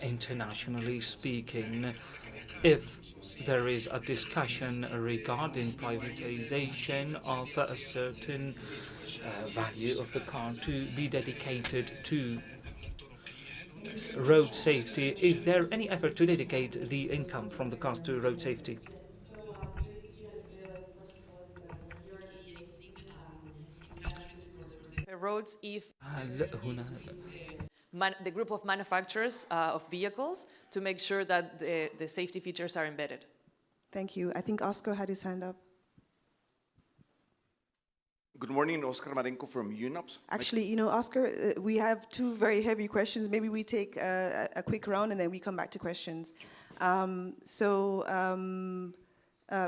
internationally speaking, if there is a discussion regarding privatization of a certain value of the car to be dedicated to road safety, is there any effort to dedicate the income from the cars to road safety? Roads if هل هنا the group of manufacturers of vehicles to make sure that the safety features are embedded. Thank you. I think Oscar had his hand up. Good morning, Oscar Marenco from UNOPS. Actually, you know, Oscar, we have two very heavy questions. Maybe we take a quick round and then we come back to questions.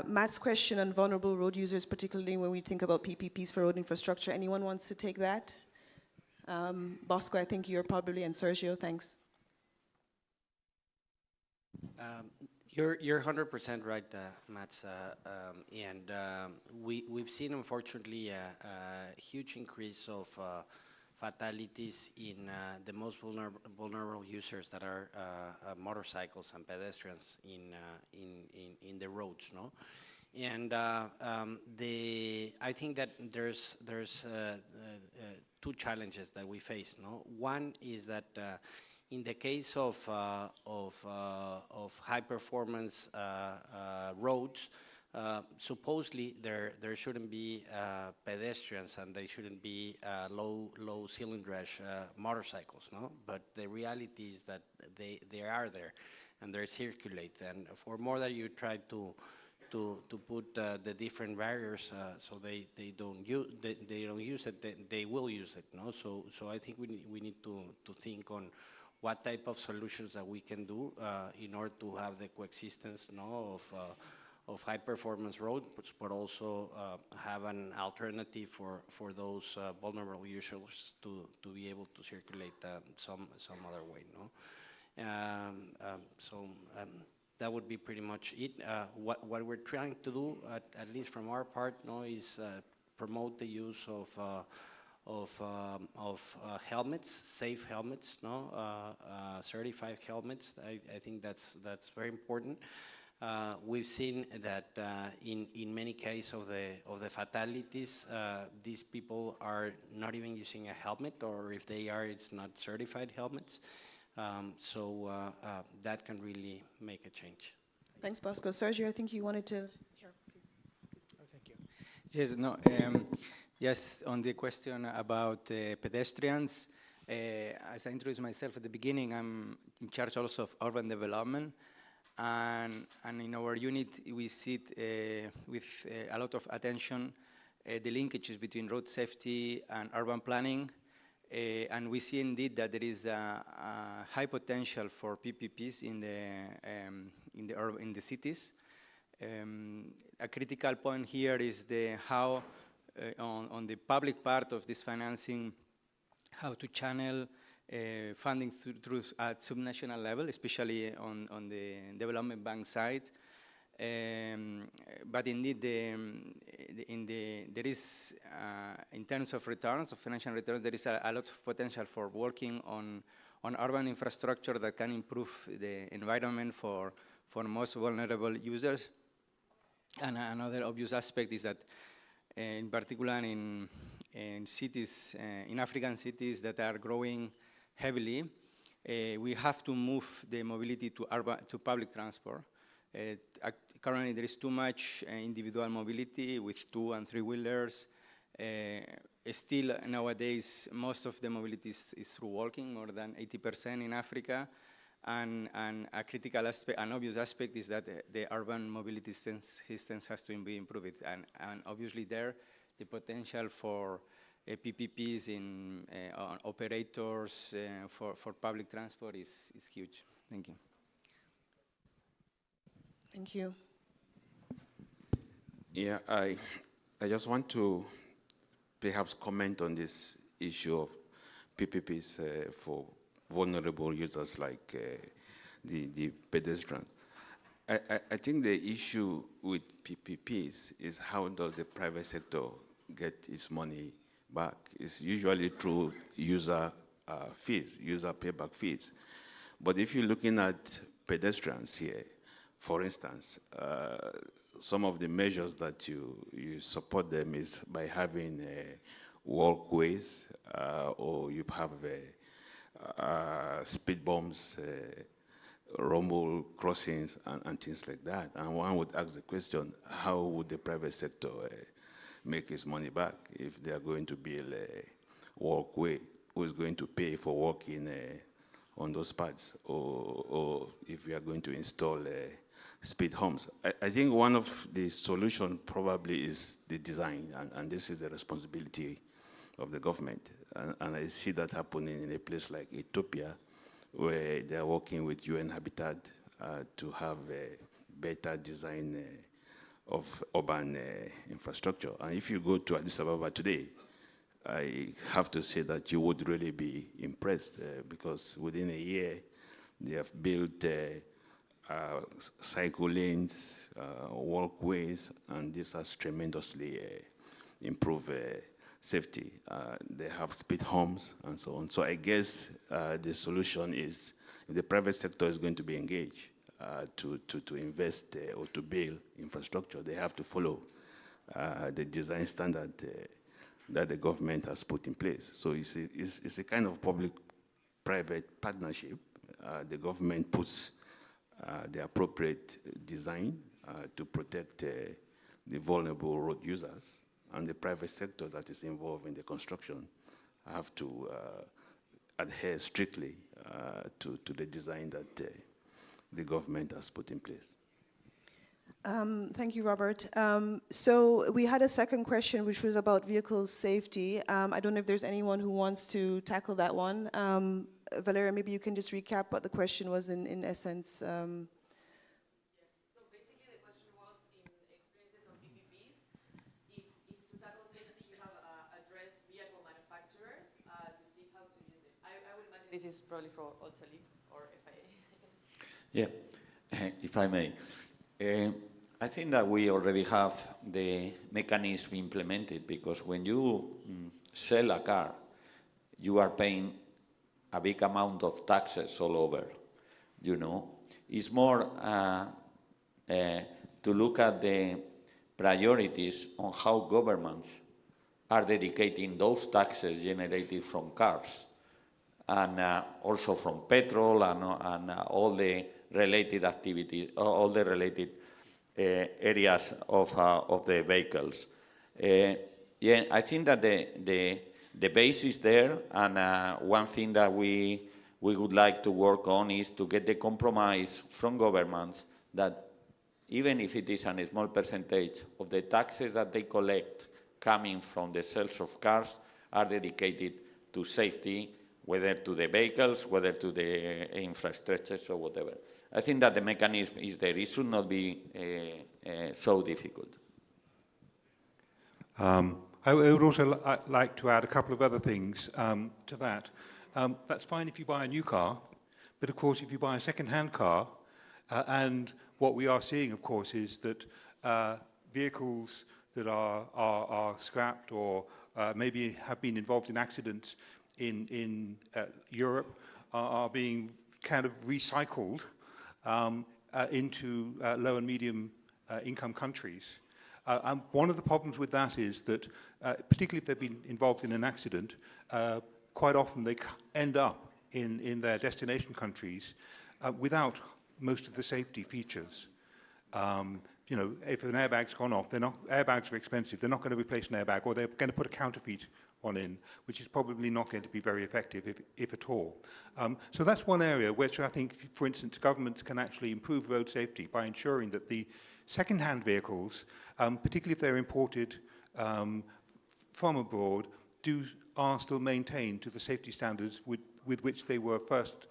Matt's question on vulnerable road users, particularly when we think about PPPs for road infrastructure. Anyone wants to take that? Bosco, I think you're probably, and Sergio, thanks. You're 100% right, Mats, and we've seen, unfortunately, a huge increase of fatalities in the most vulnerable users that are motorcycles and pedestrians in the roads, no? And I think that there's two challenges that we face, no? One is that in the case of high performance roads, supposedly there shouldn't be pedestrians and they shouldn't be low cilindrage motorcycles, no? But the reality is that they are there and they circulate, and for more that you try to put the different barriers so they don't use it, they will use it, no? So I think we need to think on what type of solutions that we can do in order to have the coexistence, no, of high performance roads, but also have an alternative for those vulnerable users to be able to circulate some other way, no? That would be pretty much it. What we're trying to do, at least from our part, no, is promote the use of helmets, safe helmets, no, certified helmets. I think that's very important. We've seen that in many cases of the fatalities, these people are not even using a helmet, or if they are, it's not certified helmets. That can really make a change. Thanks, Bosco. Sergio, I think you wanted to... Here, please. Oh, thank you. Yes, no, yes, on the question about pedestrians, as I introduced myself at the beginning, I'm in charge also of urban development. And in our unit, we see with a lot of attention the linkages between road safety and urban planning. And we see indeed that there is a high potential for PPPs in the cities. A critical point here is how on the public part of this financing, how to channel funding through at subnational level, especially on the development bank side. But indeed, there is, in terms of returns, of financial returns, there is a lot of potential for working on urban infrastructure that can improve the environment for most vulnerable users. And another obvious aspect is that, in particular in cities, in African cities that are growing heavily, we have to move the mobility to public transport. Currently, there is too much individual mobility with 2- and 3-wheelers. Still, nowadays, most of the mobility is through walking, more than 80% in Africa. And a critical aspect, an obvious aspect, is that the urban mobility systems has to be improved. And obviously there, the potential for PPPs in operators for public transport is huge. Thank you. Thank you. Yeah, I just want to perhaps comment on this issue of PPPs for vulnerable users like the pedestrians. I think the issue with PPPs is how does the private sector get its money back? It's usually through user fees, user payback fees. But if you're looking at pedestrians here, for instance, some of the measures that you support them is by having walkways, or you have speed bumps, rumble crossings, and things like that. And one would ask the question, how would the private sector make its money back if they are going to build a walkway? Who is going to pay for walking on those paths? Or if we are going to install speed humps? I think one of the solutions probably is the design, and this is the responsibility of the government. And I see that happening in a place like Ethiopia, where they are working with UN Habitat to have a better design of urban infrastructure. And if you go to Addis Ababa today, I have to say that you would really be impressed because within a year, they have built cycle lanes, walkways, and this has tremendously improved safety. They have speed humps and so on. So I guess the solution is, if the private sector is going to be engaged to invest or to build infrastructure, they have to follow the design standard that the government has put in place. So it's a kind of public-private partnership. The government puts the appropriate design to protect the vulnerable road users, and the private sector that is involved in the construction have to adhere strictly to the design that the government has put in place. Thank you, Robert. So we had a second question, which was about vehicle safety. I don't know if there's anyone who wants to tackle that one. Valeria, maybe you can just recap what the question was in essence. This is probably for Autoliv or FIA. Yeah, if I may. I think that we already have the mechanism implemented, because when you sell a car, you are paying a big amount of taxes all over, you know. It's more to look at the priorities on how governments are dedicating those taxes generated from cars, and also from petrol and all the related activities, all the related areas of the vehicles. Yeah, I think that the base is there, and one thing that we would like to work on is to get the compromise from governments that even if it is a small percentage of the taxes that they collect coming from the sales of cars are dedicated to safety, whether to the vehicles, whether to the infrastructures or whatever. I think that the mechanism is there. It should not be so difficult. I would also like to add a couple of other things to that. That's fine if you buy a new car, but of course if you buy a second-hand car, and what we are seeing, of course, is that vehicles that are scrapped or maybe have been involved in accidents in Europe are being kind of recycled into low and medium income countries. And one of the problems with that is that, particularly if they've been involved in an accident, quite often they end up in their destination countries without most of the safety features. You know, if an airbag's gone off, airbags are expensive. They're not going to replace an airbag, or they're going to put a counterfeit one in, which is probably not going to be very effective, if at all. So that's one area which I think, for instance, governments can actually improve road safety by ensuring that the second-hand vehicles, particularly if they're imported from abroad, are still maintained to the safety standards with which they were first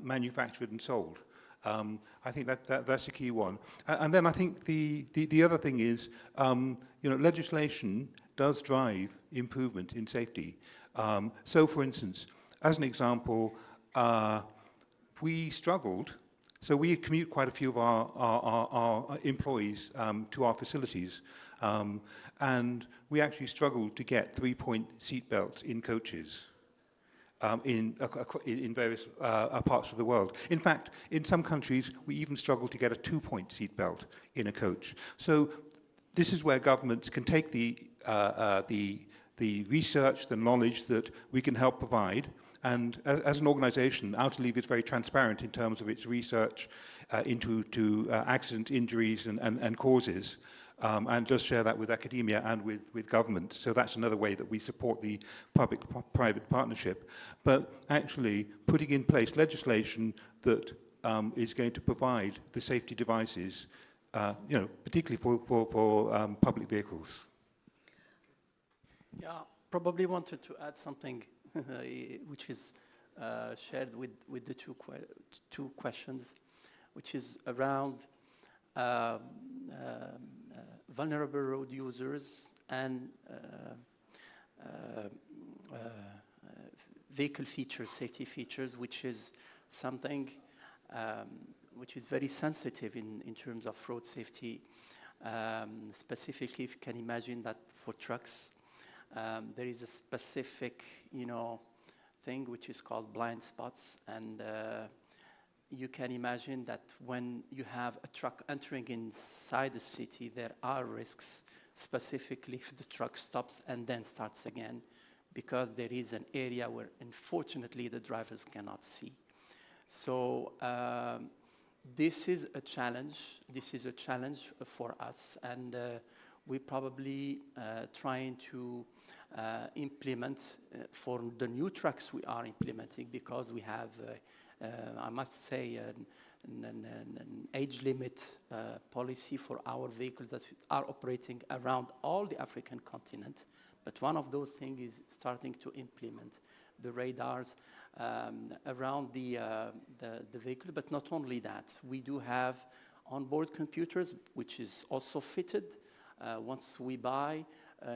manufactured and sold. I think that's a key one. And then I think the other thing is, you know, legislation does drive improvement in safety. So, for instance, as an example, we struggled. So we commute quite a few of our employees to our facilities, and we actually struggled to get 3-point seat belts in coaches in various parts of the world. In fact, in some countries, we even struggle to get a 2-point seat belt in a coach. So this is where governments can take the research, the knowledge that we can help provide. And as an organization, Autoliv is very transparent in terms of its research into accident injuries and causes, and does share that with academia and with government. So that's another way that we support the public-private partnership. But actually putting in place legislation that is going to provide the safety devices, particularly for public vehicles. Yeah, probably wanted to add something which is shared with the two questions, which is around vulnerable road users and vehicle features, safety features, which is something which is very sensitive in terms of road safety. Specifically, if you can imagine that for trucks, there is a specific, thing which is called blind spots, and you can imagine that when you have a truck entering inside the city, there are risks, specifically if the truck stops and then starts again, because there is an area where, unfortunately, the drivers cannot see. So this is a challenge. This is a challenge for us, and we're probably trying to implement for the new trucks we are implementing, because we have, I must say, an age limit policy for our vehicles that are operating around all the African continent. But one of those things is starting to implement the radars around the vehicle. But not only that, we do have onboard computers, which is also fitted once we buy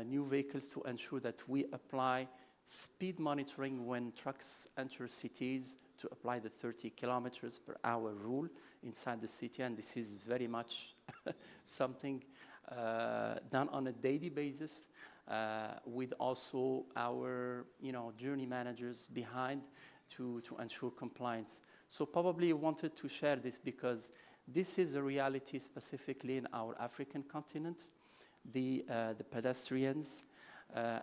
new vehicles, to ensure that we apply speed monitoring when trucks enter cities, to apply the 30 kilometers per hour rule inside the city. And this is very much something done on a daily basis, with also our journey managers behind to ensure compliance. So probably wanted to share this because this is a reality specifically in our African continent, the pedestrians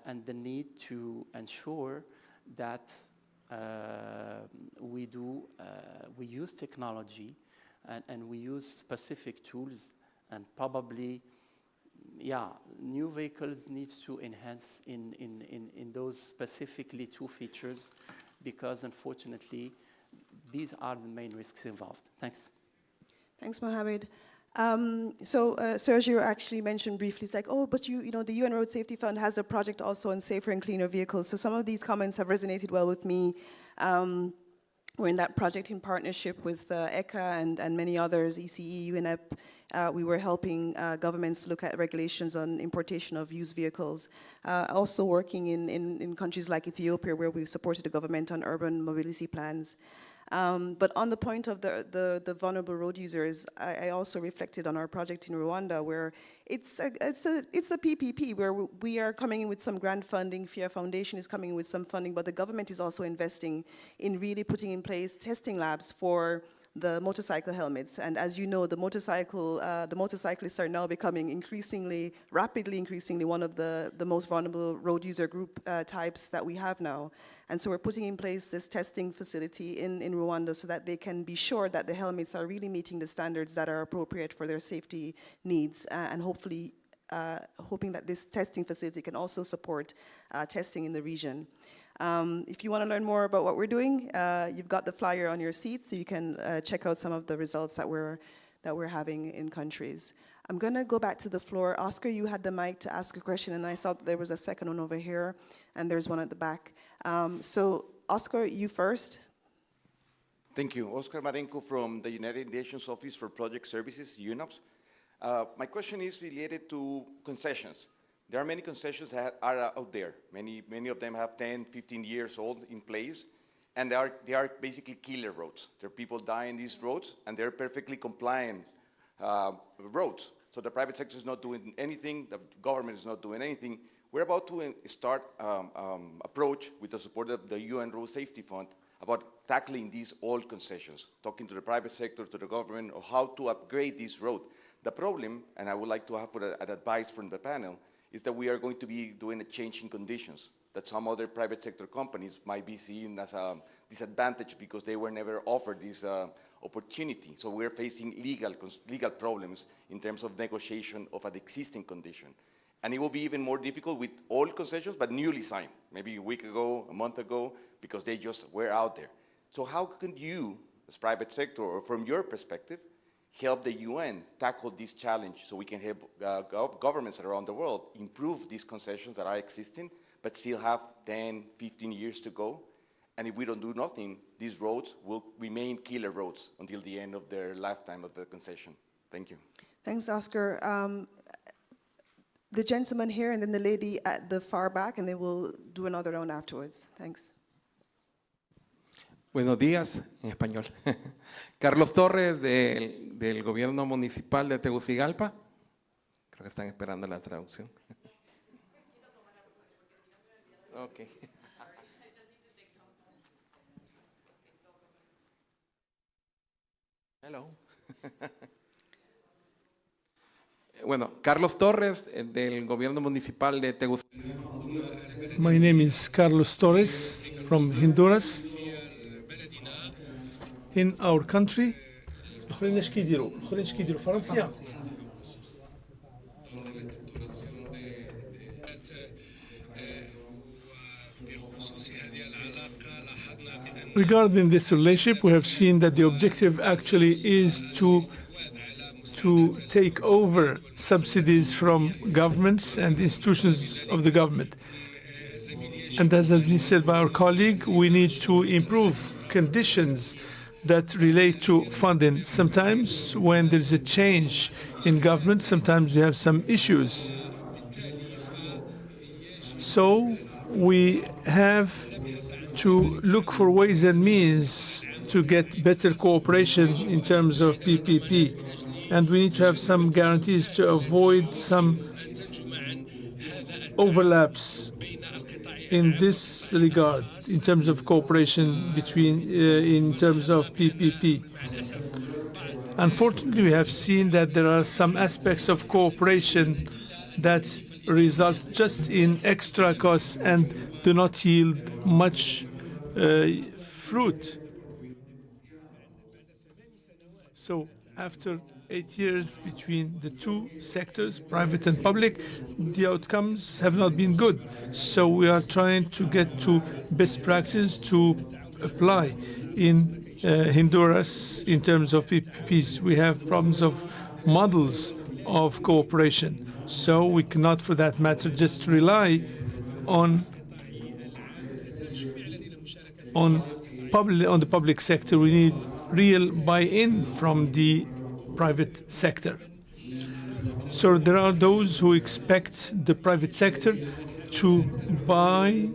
and the need to ensure that we use technology and we use specific tools, and probably new vehicles needs to enhance in those specifically two features, because unfortunately these are the main risks involved. Thanks. Thanks, Mohammed. So Sergio actually mentioned briefly, it's like, oh, but the UN Road Safety Fund has a project also on safer and cleaner vehicles. So some of these comments have resonated well with me. We're in that project in partnership with ECA and many others, ECE, UNEP. We were helping governments look at regulations on importation of used vehicles. Also working in countries like Ethiopia, where we've supported the government on urban mobility plans. But on the point of the vulnerable road users, I also reflected on our project in Rwanda, where it's a PPP, where we are coming in with some grant funding. FIA Foundation is coming in with some funding, but the government is also investing in really putting in place testing labs for the motorcycle helmets. And as you know, the motorcyclists are now becoming rapidly increasingly one of the most vulnerable road user group types that we have now. And so we're putting in place this testing facility in Rwanda so that they can be sure that the helmets are really meeting the standards that are appropriate for their safety needs, and hopefully hoping that this testing facility can also support testing in the region. If you want to learn more about what we're doing, you've got the flyer on your seat, so you can check out some of the results that we're having in countries. I'm going to go back to the floor. Oscar, you had the mic to ask a question, and I saw that there was a second one over here, and there's one at the back. So, Oscar, you first. Thank you. Oscar Marenco from the United Nations Office for Project Services, UNOPS. My question is related to concessions. There are many concessions that are out there. Many of them have 10, 15 years old in place, and they are basically killer roads. There are people dying these roads, and they're perfectly compliant roads. So the private sector is not doing anything, the government is not doing anything. We're about to start approach with the support of the UN Road Safety Fund about tackling these old concessions, talking to the private sector, to the government, of how to upgrade this road. The problem, and I would like to have an advice from the panel, is that we are going to be doing a change in conditions that some other private sector companies might be seeing as a disadvantage because they were never offered this opportunity. So we're facing legal problems in terms of negotiation of an existing condition. And it will be even more difficult with old concessions, but newly signed, maybe a week ago, a month ago, because they just were out there. So how can you, as private sector, or from your perspective, help the UN tackle this challenge so we can help governments around the world improve these concessions that are existing, but still have 10, 15 years to go? And if we don't do nothing, these roads will remain killer roads until the end of their lifetime of the concession. Thank you. Thanks, Oscar. The gentleman here and then the lady at the far back, and then we'll do another round afterwards. Thanks. Buenos días, en español. Carlos Torres, del Gobierno Municipal de Tegucigalpa. Creo que están esperando la traducción. Okay. Hello. Bueno, Carlos Torres, del Gobierno Municipal de Tegucigalpa. My name is Carlos Torres from Honduras. In our country, regarding this relationship, we have seen that the objective actually is to take over subsidies from governments and institutions of the government. And as has been said by our colleague, we need to improve conditions that relate to funding. Sometimes when there's a change in government, sometimes we have some issues. So we have to look for ways and means to get better cooperation in terms of PPP. And we need to have some guarantees to avoid some overlaps in this regard, in terms of cooperation between, in terms of PPP. Unfortunately, we have seen that there are some aspects of cooperation that result just in extra costs and do not yield much fruit. So after 8 years between the two sectors, private and public, the outcomes have not been good. So we are trying to get to best practices to apply in Honduras in terms of PPPs. We have problems of models of cooperation. So we cannot, for that matter, just rely on the public sector. We need real buy-in from the private sector. So there are those who expect the private sector to buy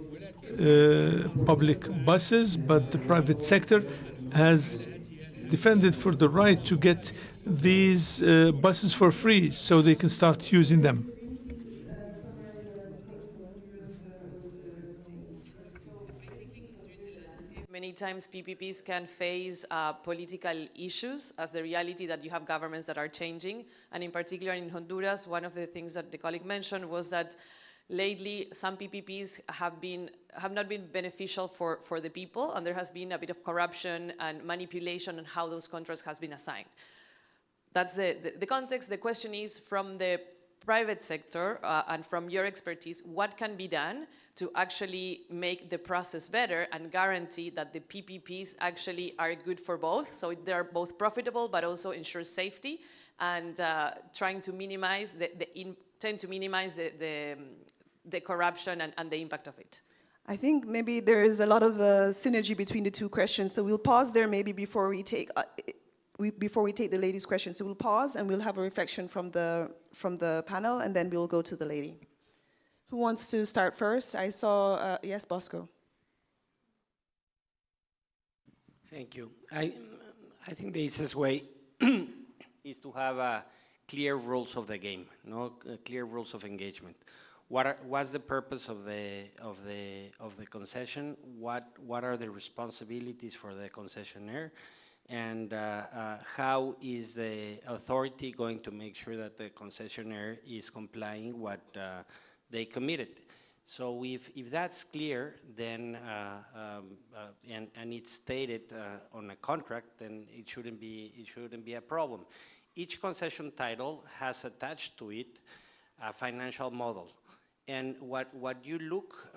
public buses, but the private sector has defended for the right to get these buses for free so they can start using them. Many times PPPs can face political issues as the reality that you have governments that are changing. And in particular in Honduras, one of the things that the colleague mentioned was that lately some PPPs have not been beneficial for the people, and there has been a bit of corruption and manipulation on how those contracts has been assigned. That's the context. The question is, from the private sector and from your expertise, what can be done to actually make the process better and guarantee that the PPPs actually are good for both, so they're both profitable but also ensure safety, and trying to minimize the corruption and the impact of it? I think maybe there is a lot of synergy between the two questions, so we'll pause there maybe before we take the lady's question. So we'll pause and we'll have a reflection from the panel, and then we'll go to the lady. Who wants to start first? I saw, yes, Bosco. Thank you. I think the easiest way is to have clear rules of the game, clear rules of engagement. What's the purpose of the concession? What are the responsibilities for the concessionaire? And how is the authority going to make sure that the concessionaire is complying what they committed? So if that's clear, then and it's stated on a contract, then it shouldn't be a problem. Each concession title has attached to it a financial model, and what you look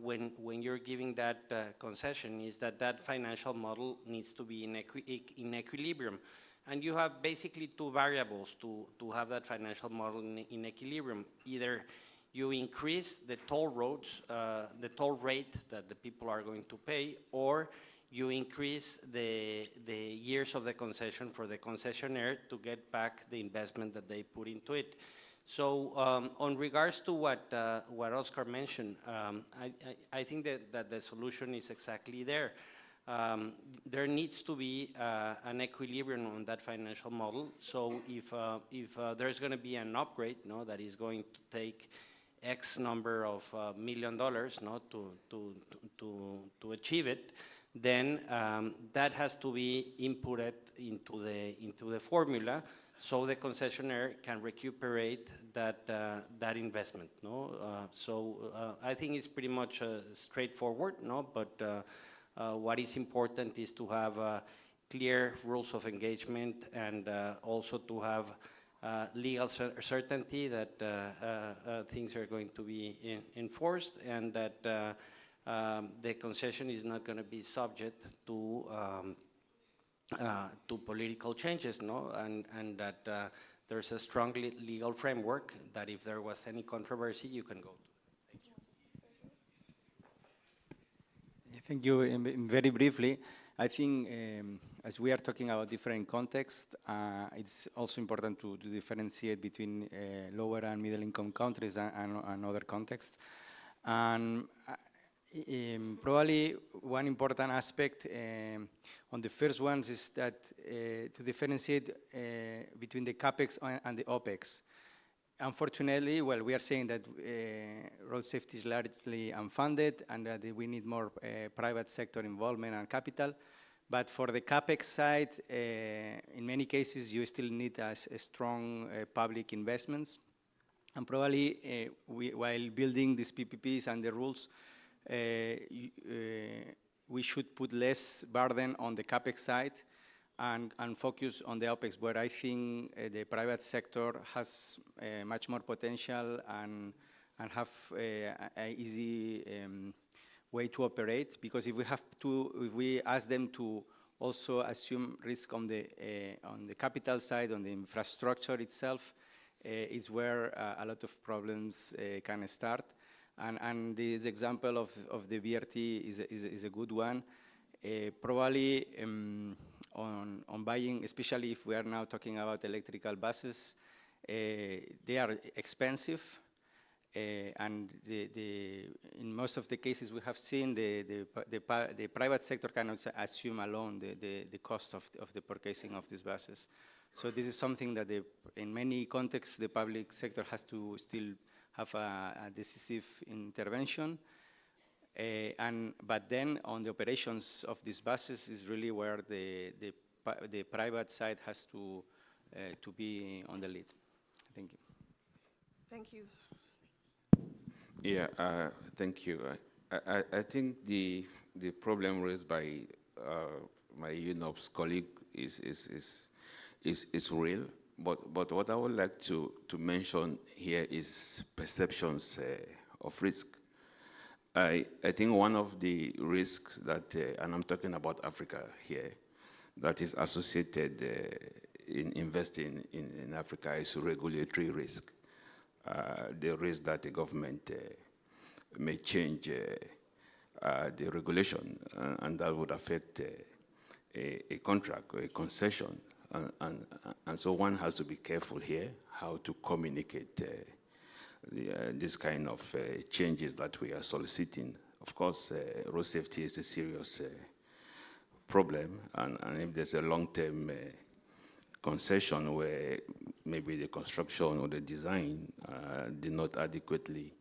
when you're giving that concession is that financial model needs to be in equilibrium, and you have basically two variables to have that financial model in equilibrium. Either you increase the toll roads, the toll rate that the people are going to pay, or you increase the years of the concession for the concessionaire to get back the investment that they put into it. So on regards to what Oscar mentioned, I think that the solution is exactly there. There needs to be an equilibrium on that financial model. So if there's going to be an upgrade, that is going to take X number of $1 million, to achieve it, then that has to be inputted into the formula, so the concessionaire can recuperate that investment. So I think it's pretty much straightforward. But what is important is to have clear rules of engagement, and also to have legal certainty that things are going to be enforced, and that the concession is not going to be subject to political changes, and that there's a strong legal framework that if there was any controversy, you can go to. Thank you. Very briefly, I think as we are talking about different contexts, it's also important to differentiate between lower and middle income countries and other contexts. And probably one important aspect on the first ones is that to differentiate between the CAPEX and the OPEX. Unfortunately, well, we are saying that road safety is largely unfunded, and that we need more private sector involvement and capital. But for the CAPEX side, in many cases, you still need a strong public investments. And probably while building these PPPs and the rules, we should put less burden on the CAPEX side and focus on the OPEX, where I think the private sector has much more potential and have an easy way to operate. Because if we ask them to also assume risk on the capital side, on the infrastructure itself, is where a lot of problems can start. And this example of the BRT is a good one. Probably on buying, especially if we are now talking about electrical buses, they are expensive, and in most of the cases we have seen, the private sector cannot assume alone the cost of the purchasing of these buses. So this is something that in many contexts the public sector has to still have a decisive intervention. But then on the operations of these buses is really where the private side has to be on the lead. Thank you. Thank you. Yeah, thank you. I think the problem raised by my UNOPS colleague is real. But what I would like to mention here is perceptions of risk. I think one of the risks that, and I'm talking about Africa here, that is associated in investing in Africa is regulatory risk. The risk that the government may change the regulation, and that would affect a contract or a concession. And so one has to be careful here how to communicate this kind of changes that we are soliciting. Of course, road safety is a serious problem, and if there's a long-term concession where maybe the construction or the design did not adequately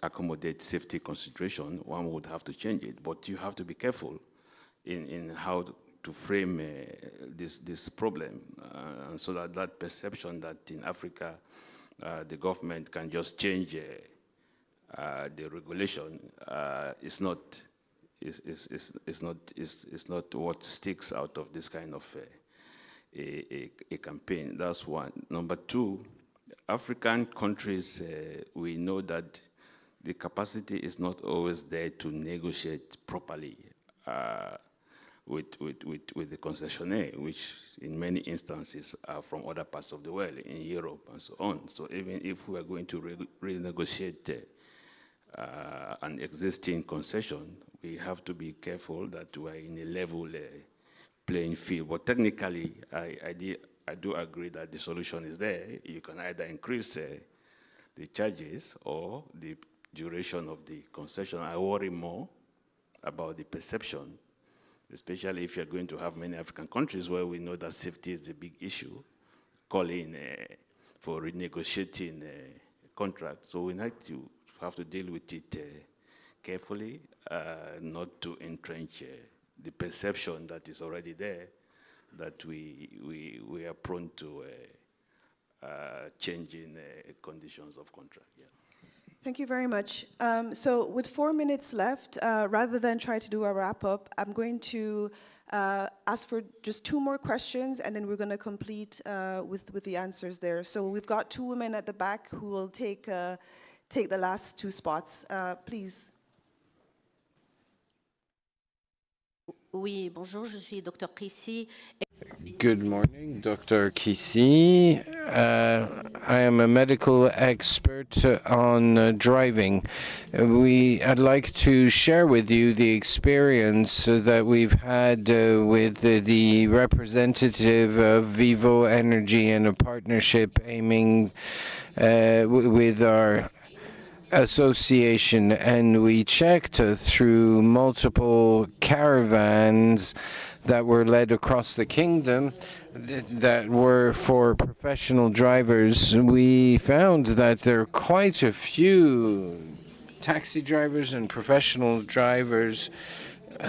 accommodate safety consideration, one would have to change it. But you have to be careful in how to frame this problem, so that perception that in Africa the government can just change the regulation is not what sticks out of this kind of a campaign. That's one. Number two, African countries, we know that the capacity is not always there to negotiate properly with the concessionaire, which in many instances are from other parts of the world, in Europe and so on. So even if we are going to renegotiate an existing concession, we have to be careful that we are in a level playing field. But technically, I do agree that the solution is there. You can either increase the charges or the duration of the concession. I worry more about the perception, especially if you're going to have many African countries where we know that safety is a big issue, calling for renegotiating a contract. So we have to deal with it carefully, not to entrench the perception that is already there, that we are prone to changing conditions of contract. Yeah. Thank you very much. So with 4 minutes left, rather than try to do a wrap-up, I'm going to ask for just 2 more questions, and then we're going to complete with the answers there. So we've got 2 women at the back who will take the last 2 spots. Please. Oui, bonjour, je suis Dr. Chrissy. Good morning, Dr. Kisi. I am a medical expert on driving. I'd like to share with you the experience that we've had with the representative of Vivo Energy and a partnership aiming with our association, and we checked through multiple caravans that were led across the kingdom that were for professional drivers. We found that there are quite a few taxi drivers and professional drivers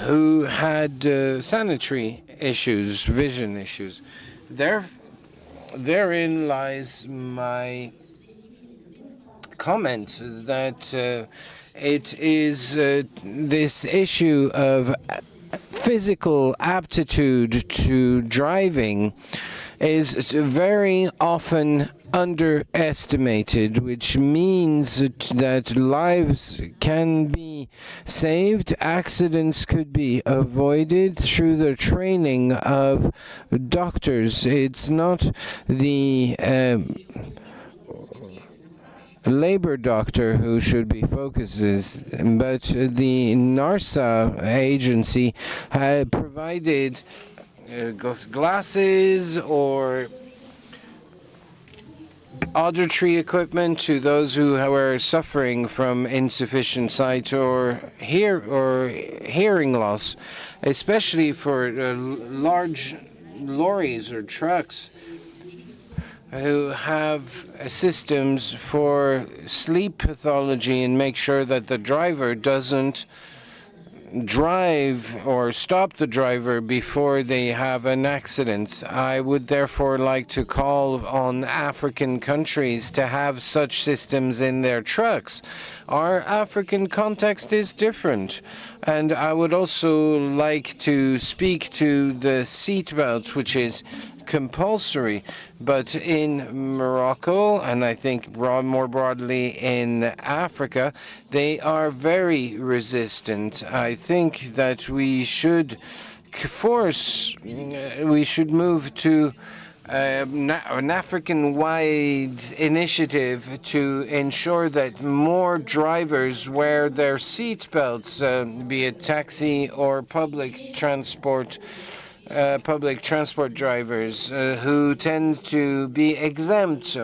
who had sanitary issues, vision issues. Therein lies my comment that it is this issue of physical aptitude to driving is very often underestimated, which means that lives can be saved, accidents could be avoided through the training of doctors. It's not the labor doctor who should be focuses, but the NARSA agency had provided glasses or auditory equipment to those who were suffering from insufficient sight or hearing loss, especially for large lorries or trucks who have systems for sleep pathology and make sure that the driver doesn't drive or stop the driver before they have an accident. I would therefore like to call on African countries to have such systems in their trucks. Our African context is different, and I would also like to speak to the seatbelt, which is compulsory, but in Morocco, and I think more broadly in Africa, they are very resistant. I think that we should move to an African-wide initiative to ensure that more drivers wear their seatbelts, be it taxi or public transport drivers who tend to be exempt.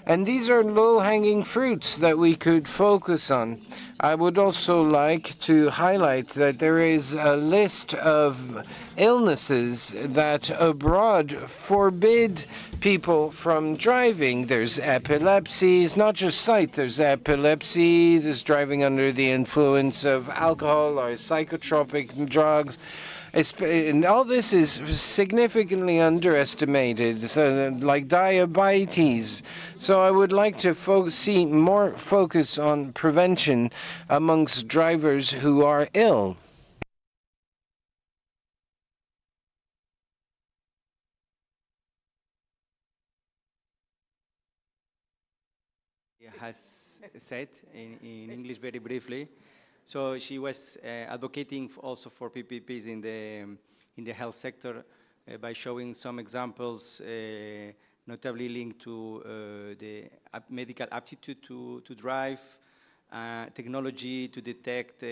And these are low-hanging fruits that we could focus on. I would also like to highlight that there is a list of illnesses that abroad forbid people from driving. There's epilepsy. It's not just sight. There's epilepsy. There's driving under the influence of alcohol or psychotropic drugs. And all this is significantly underestimated, so, like diabetes. So I would like to see more focus on prevention amongst drivers who are ill. Has said in English very briefly. So she was advocating also for PPPs in the health sector by showing some examples, notably linked to the medical aptitude to drive, technology to detect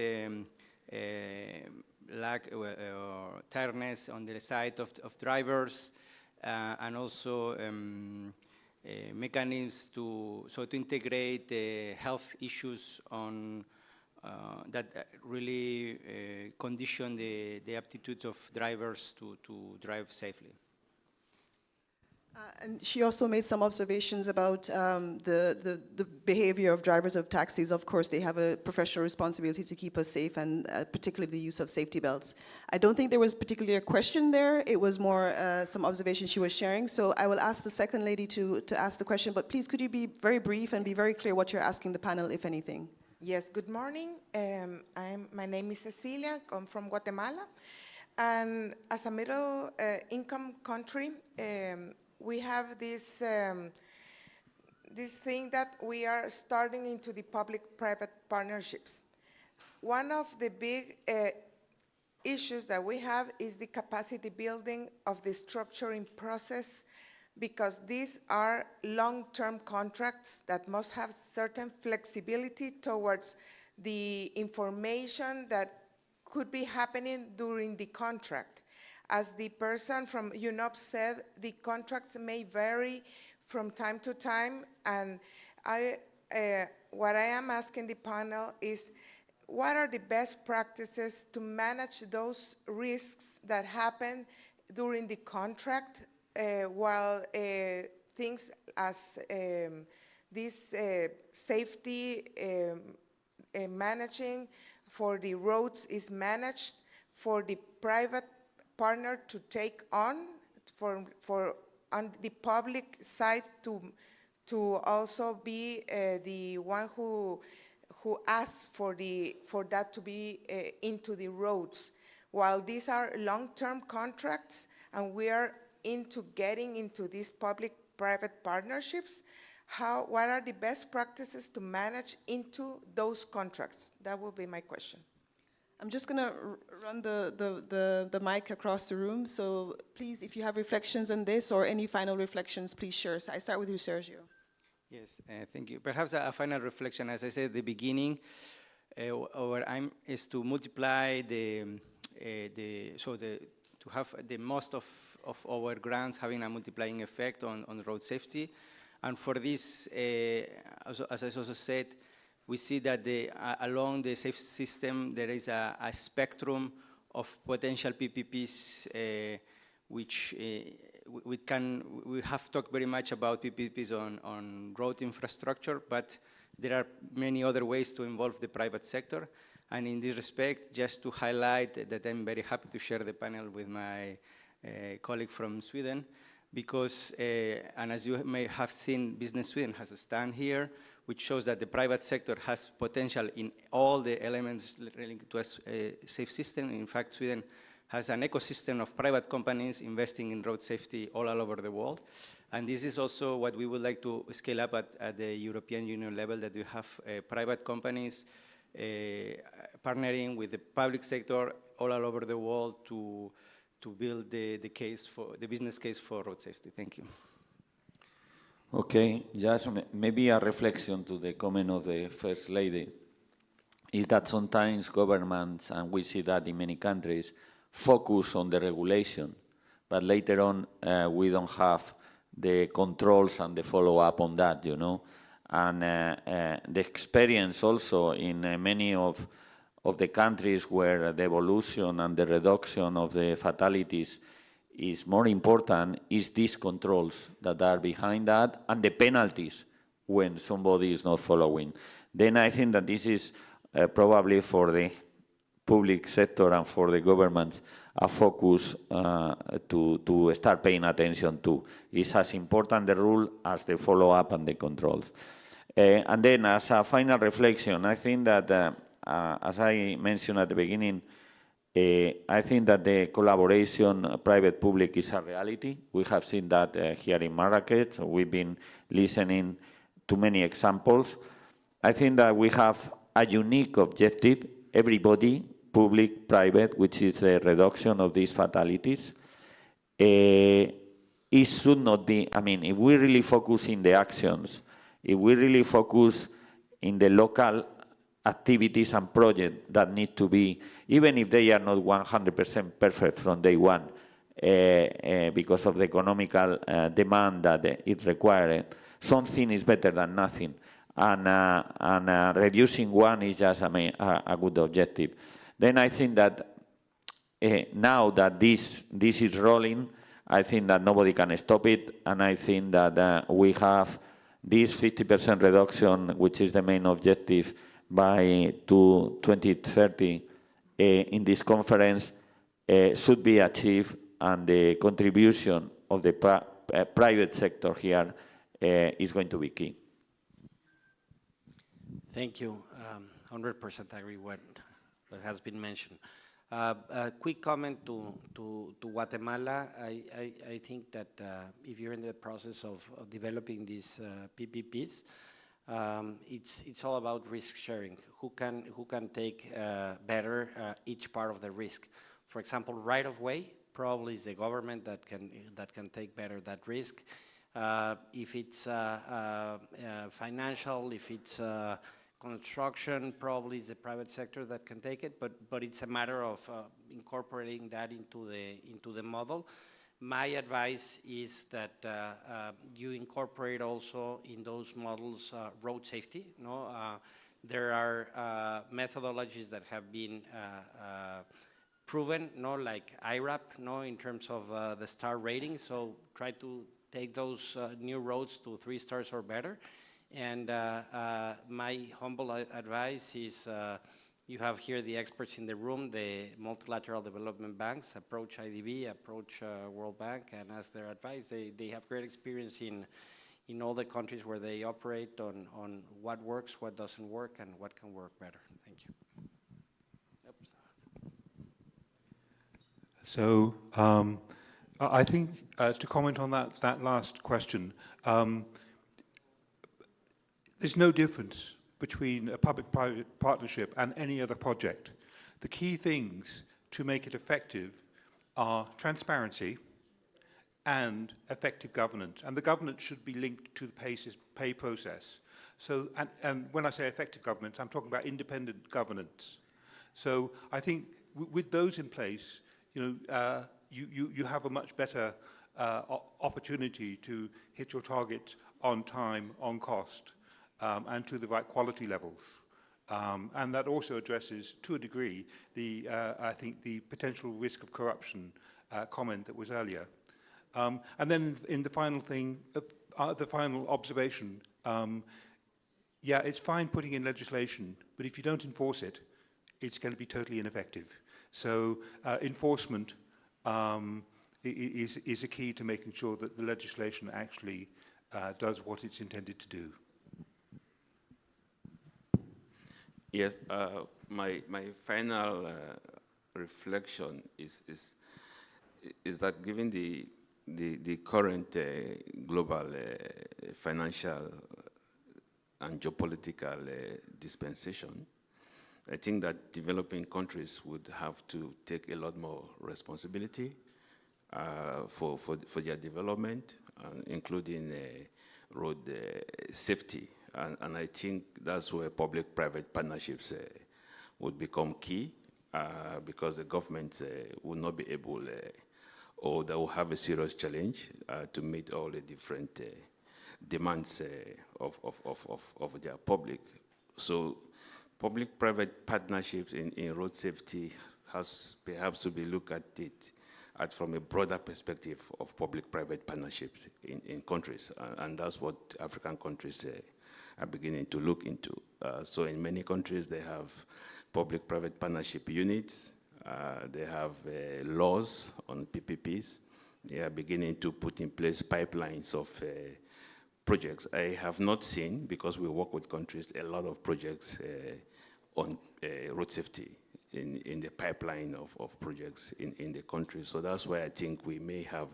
lack or tiredness on the side of drivers, and also mechanisms to integrate health issues on that really condition the aptitude of drivers to drive safely. And she also made some observations about the behavior of drivers of taxis. Of course, they have a professional responsibility to keep us safe, and particularly the use of safety belts. I don't think there was particularly a question there. It was more some observations she was sharing. So I will ask the second lady to ask the question, but please could you be very brief and be very clear what you're asking the panel, if anything? Yes, good morning. My name is Cecilia, I'm from Guatemala. And as a middle income country, we have this, this thing that we are starting into the public-private partnerships. One of the big issues that we have is the capacity building of the structuring process, because these are long-term contracts that must have certain flexibility towards the information that could be happening during the contract. As the person from UNOP said, the contracts may vary from time to time, and what I am asking the panel is, what are the best practices to manage those risks that happen during the contract, while things as this safety managing for the roads is managed for the private partner to take on, on the public side to also be the one who asks for that to be into the roads. While these are long-term contracts and we are into getting into these public-private partnerships, what are the best practices to manage into those contracts? That will be my question. I'm just going to run the mic across the room. So please, if you have reflections on this or any final reflections, please share. So I start with you, Sergio. Yes, thank you. Perhaps a final reflection, as I said at the beginning, our aim is to multiply to have the most of our grants having a multiplying effect on road safety. And for this, as I also said, we see that along the safe system, there is a spectrum of potential PPPs, which we have talked very much about PPPs on road infrastructure, but there are many other ways to involve the private sector. And in this respect, just to highlight that I'm very happy to share the panel with my colleague from Sweden, because, and as you may have seen, Business Sweden has a stand here, which shows that the private sector has potential in all the elements related to a safe system. In fact, Sweden has an ecosystem of private companies investing in road safety all over the world. And this is also what we would like to scale up at the European Union level, that we have private companies partnering with the public sector all over the world to build the business case for road safety. Thank you. Okay, just maybe a reflection to the comment of the First Lady is that sometimes governments, and we see that in many countries, focus on the regulation, but later on we don't have the controls and the follow-up on that, you know. And the experience also in many of the countries where the evolution and the reduction of the fatalities is more important is these controls that are behind that and the penalties when somebody is not following. Then I think that this is probably for the public sector and for the governments a focus to start paying attention to. It's as important the rule as the follow-up and the controls. And then as a final reflection, I think that, as I mentioned at the beginning, I think that the collaboration private-public is a reality. We have seen that here in Marrakech. We've been listening to many examples. I think that we have a unique objective, everybody, public, private, which is the reduction of these fatalities. It should not be, I mean, if we really focus in the actions, if we really focus in the local activities and projects that need to be, even if they are not 100% perfect from day one, because of the economical demand that it requires, something is better than nothing. And reducing one is just a good objective. Then I think that now that this is rolling, I think that nobody can stop it, and I think that we have this 50% reduction, which is the main objective by 2030 in this conference, should be achieved, and the contribution of the private sector here is going to be key. Thank you. 100% agree with what has been mentioned. A quick comment to Guatemala. I think that if you're in the process of developing these PPPs, it's all about risk sharing. Who can take better each part of the risk? For example, right of way probably is the government that can take better that risk. If it's financial, if it's construction, probably is the private sector that can take it, but it's a matter of incorporating that into the model. My advice is that you incorporate also in those models road safety. No, there are methodologies that have been proven, no, like IRAP, no, in terms of the star rating. So try to take those new roads to 3 stars or better. And my humble advice is you have here the experts in the room, the multilateral development banks, approach IDB, approach World Bank, and ask their advice. They have great experience in all the countries where they operate on what works, what doesn't work, and what can work better. Thank you. So I think to comment on that last question, there's no difference between a public-private partnership and any other project. The key things to make it effective are transparency and effective governance. And the governance should be linked to the pay process. So, and when I say effective governance, I'm talking about independent governance. So I think with those in place, you have a much better opportunity to hit your targets on time, on cost, and to the right quality levels. And that also addresses, to a degree, I think the potential risk of corruption comment that was earlier. And then in the final thing, the final observation, yeah, it's fine putting in legislation, but if you don't enforce it, it's going to be totally ineffective. So enforcement is a key to making sure that the legislation actually does what it's intended to do. Yes, my final reflection is that given the current global financial and geopolitical dispensation, I think that developing countries would have to take a lot more responsibility for their development, including road safety. And I think that's where public-private partnerships would become key, because the government would not be able or that will have a serious challenge to meet all the different demands of their public. So public-private partnerships in road safety has perhaps to be looked at it from a broader perspective of public-private partnerships in countries, and that's what African countries are beginning to look into. So in many countries, they have public-private partnership units, they have laws on PPPs, they are beginning to put in place pipelines of projects. I have not seen, because we work with countries, a lot of projects on road safety in the pipeline of projects in the country. So that's why I think we may have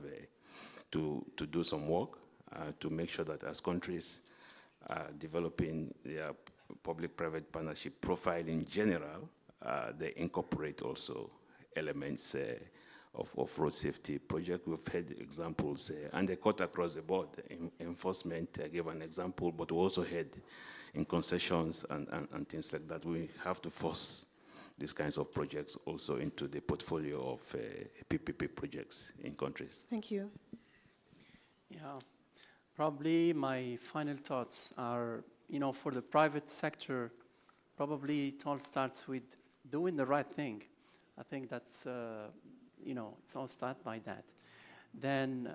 to do some work to make sure that as countries are developing their public-private partnership profile in general, they incorporate also elements of road safety project. We've had examples, and they cut across the board. Enforcement, I gave an example, but we also had in concessions and things like that. We have to force these kinds of projects also into the portfolio of PPP projects in countries. Thank you. Yeah, probably my final thoughts are, for the private sector, probably it all starts with doing the right thing. I think that's, it's all started by that. Then,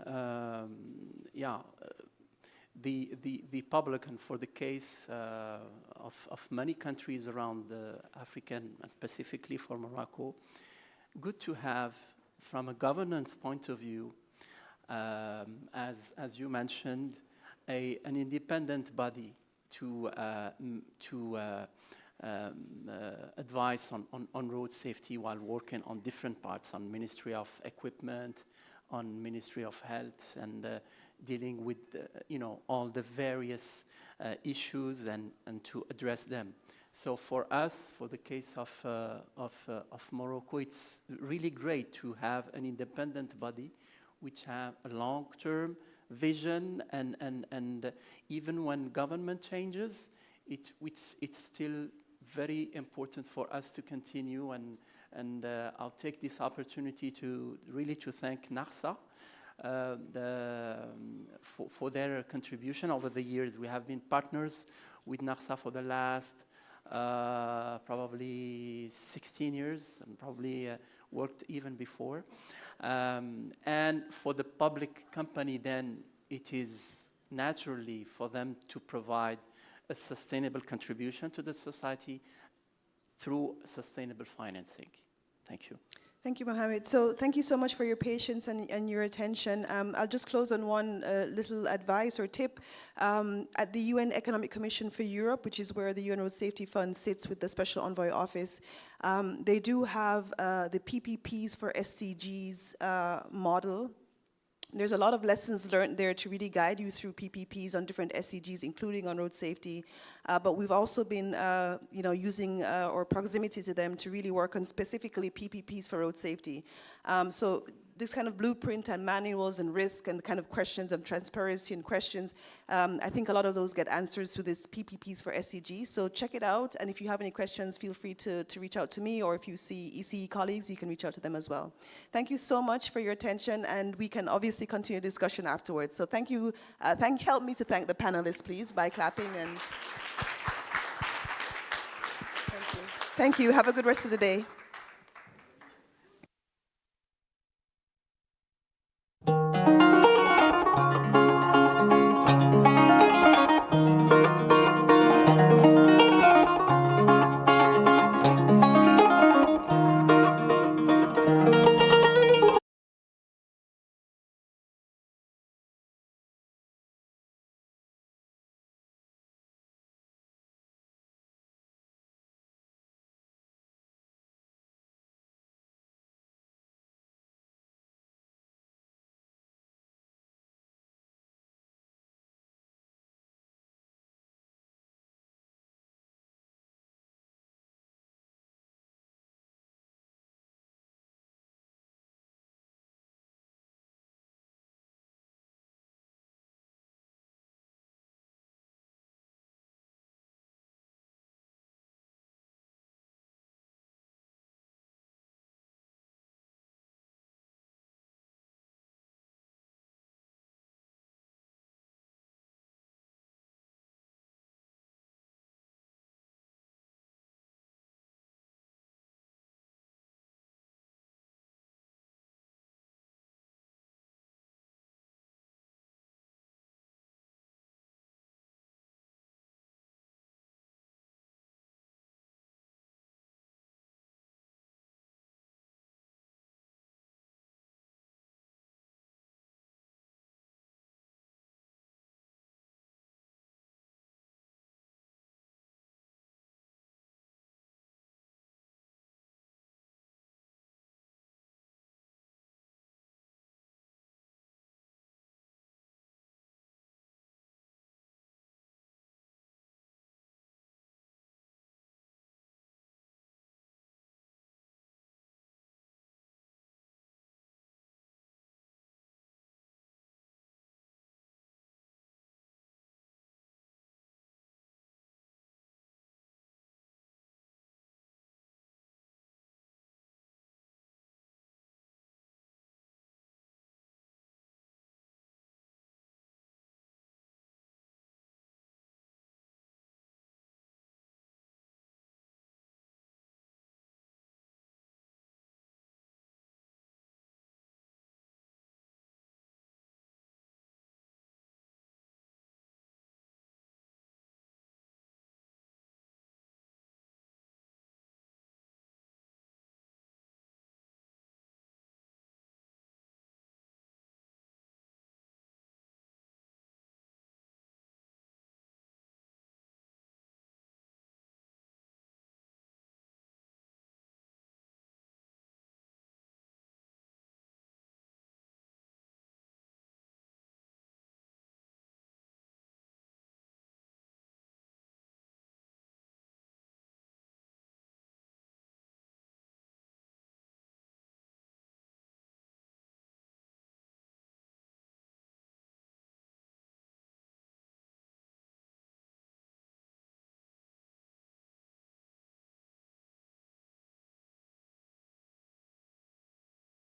the public, and for the case of many countries around the African, and specifically for Morocco, good to have, from a governance point of view, as you mentioned, an independent body to advise on road safety while working on different parts, on Ministry of Equipment, on Ministry of Health, and dealing with all the various issues and to address them. So for us, for the case of Morocco, it's really great to have an independent body which have a long-term vision, and even when government changes, it's still very important for us to continue, and I'll take this opportunity to really thank NARSA for their contribution over the years. We have been partners with NARSA for the last probably 16 years, and probably worked even before. And for the public company, then it is naturally for them to provide a sustainable contribution to the society through sustainable financing. Thank you. Thank you, Mohammed. So thank you so much for your patience and your attention. I'll just close on one little advice or tip. At the UN Economic Commission for Europe, which is where the UN Road Safety Fund sits with the Special Envoy Office, they do have the PPPs for SDGs model. There's a lot of lessons learned there to really guide you through PPPs on different SDGs, including on road safety. But we've also been, using our proximity to them to really work on specifically PPPs for road safety. So this kind of blueprint and manuals and risk and kind of questions and transparency and questions, I think a lot of those get answers through this PPPs for SDGs. So check it out. And if you have any questions, feel free to reach out to me, or if you see ECE colleagues, you can reach out to them as well. Thank you so much for your attention, and we can obviously continue discussion afterwards. So thank you. Help me to thank the panelists, please, by clapping. And thank you. Thank you. Have a good rest of the day.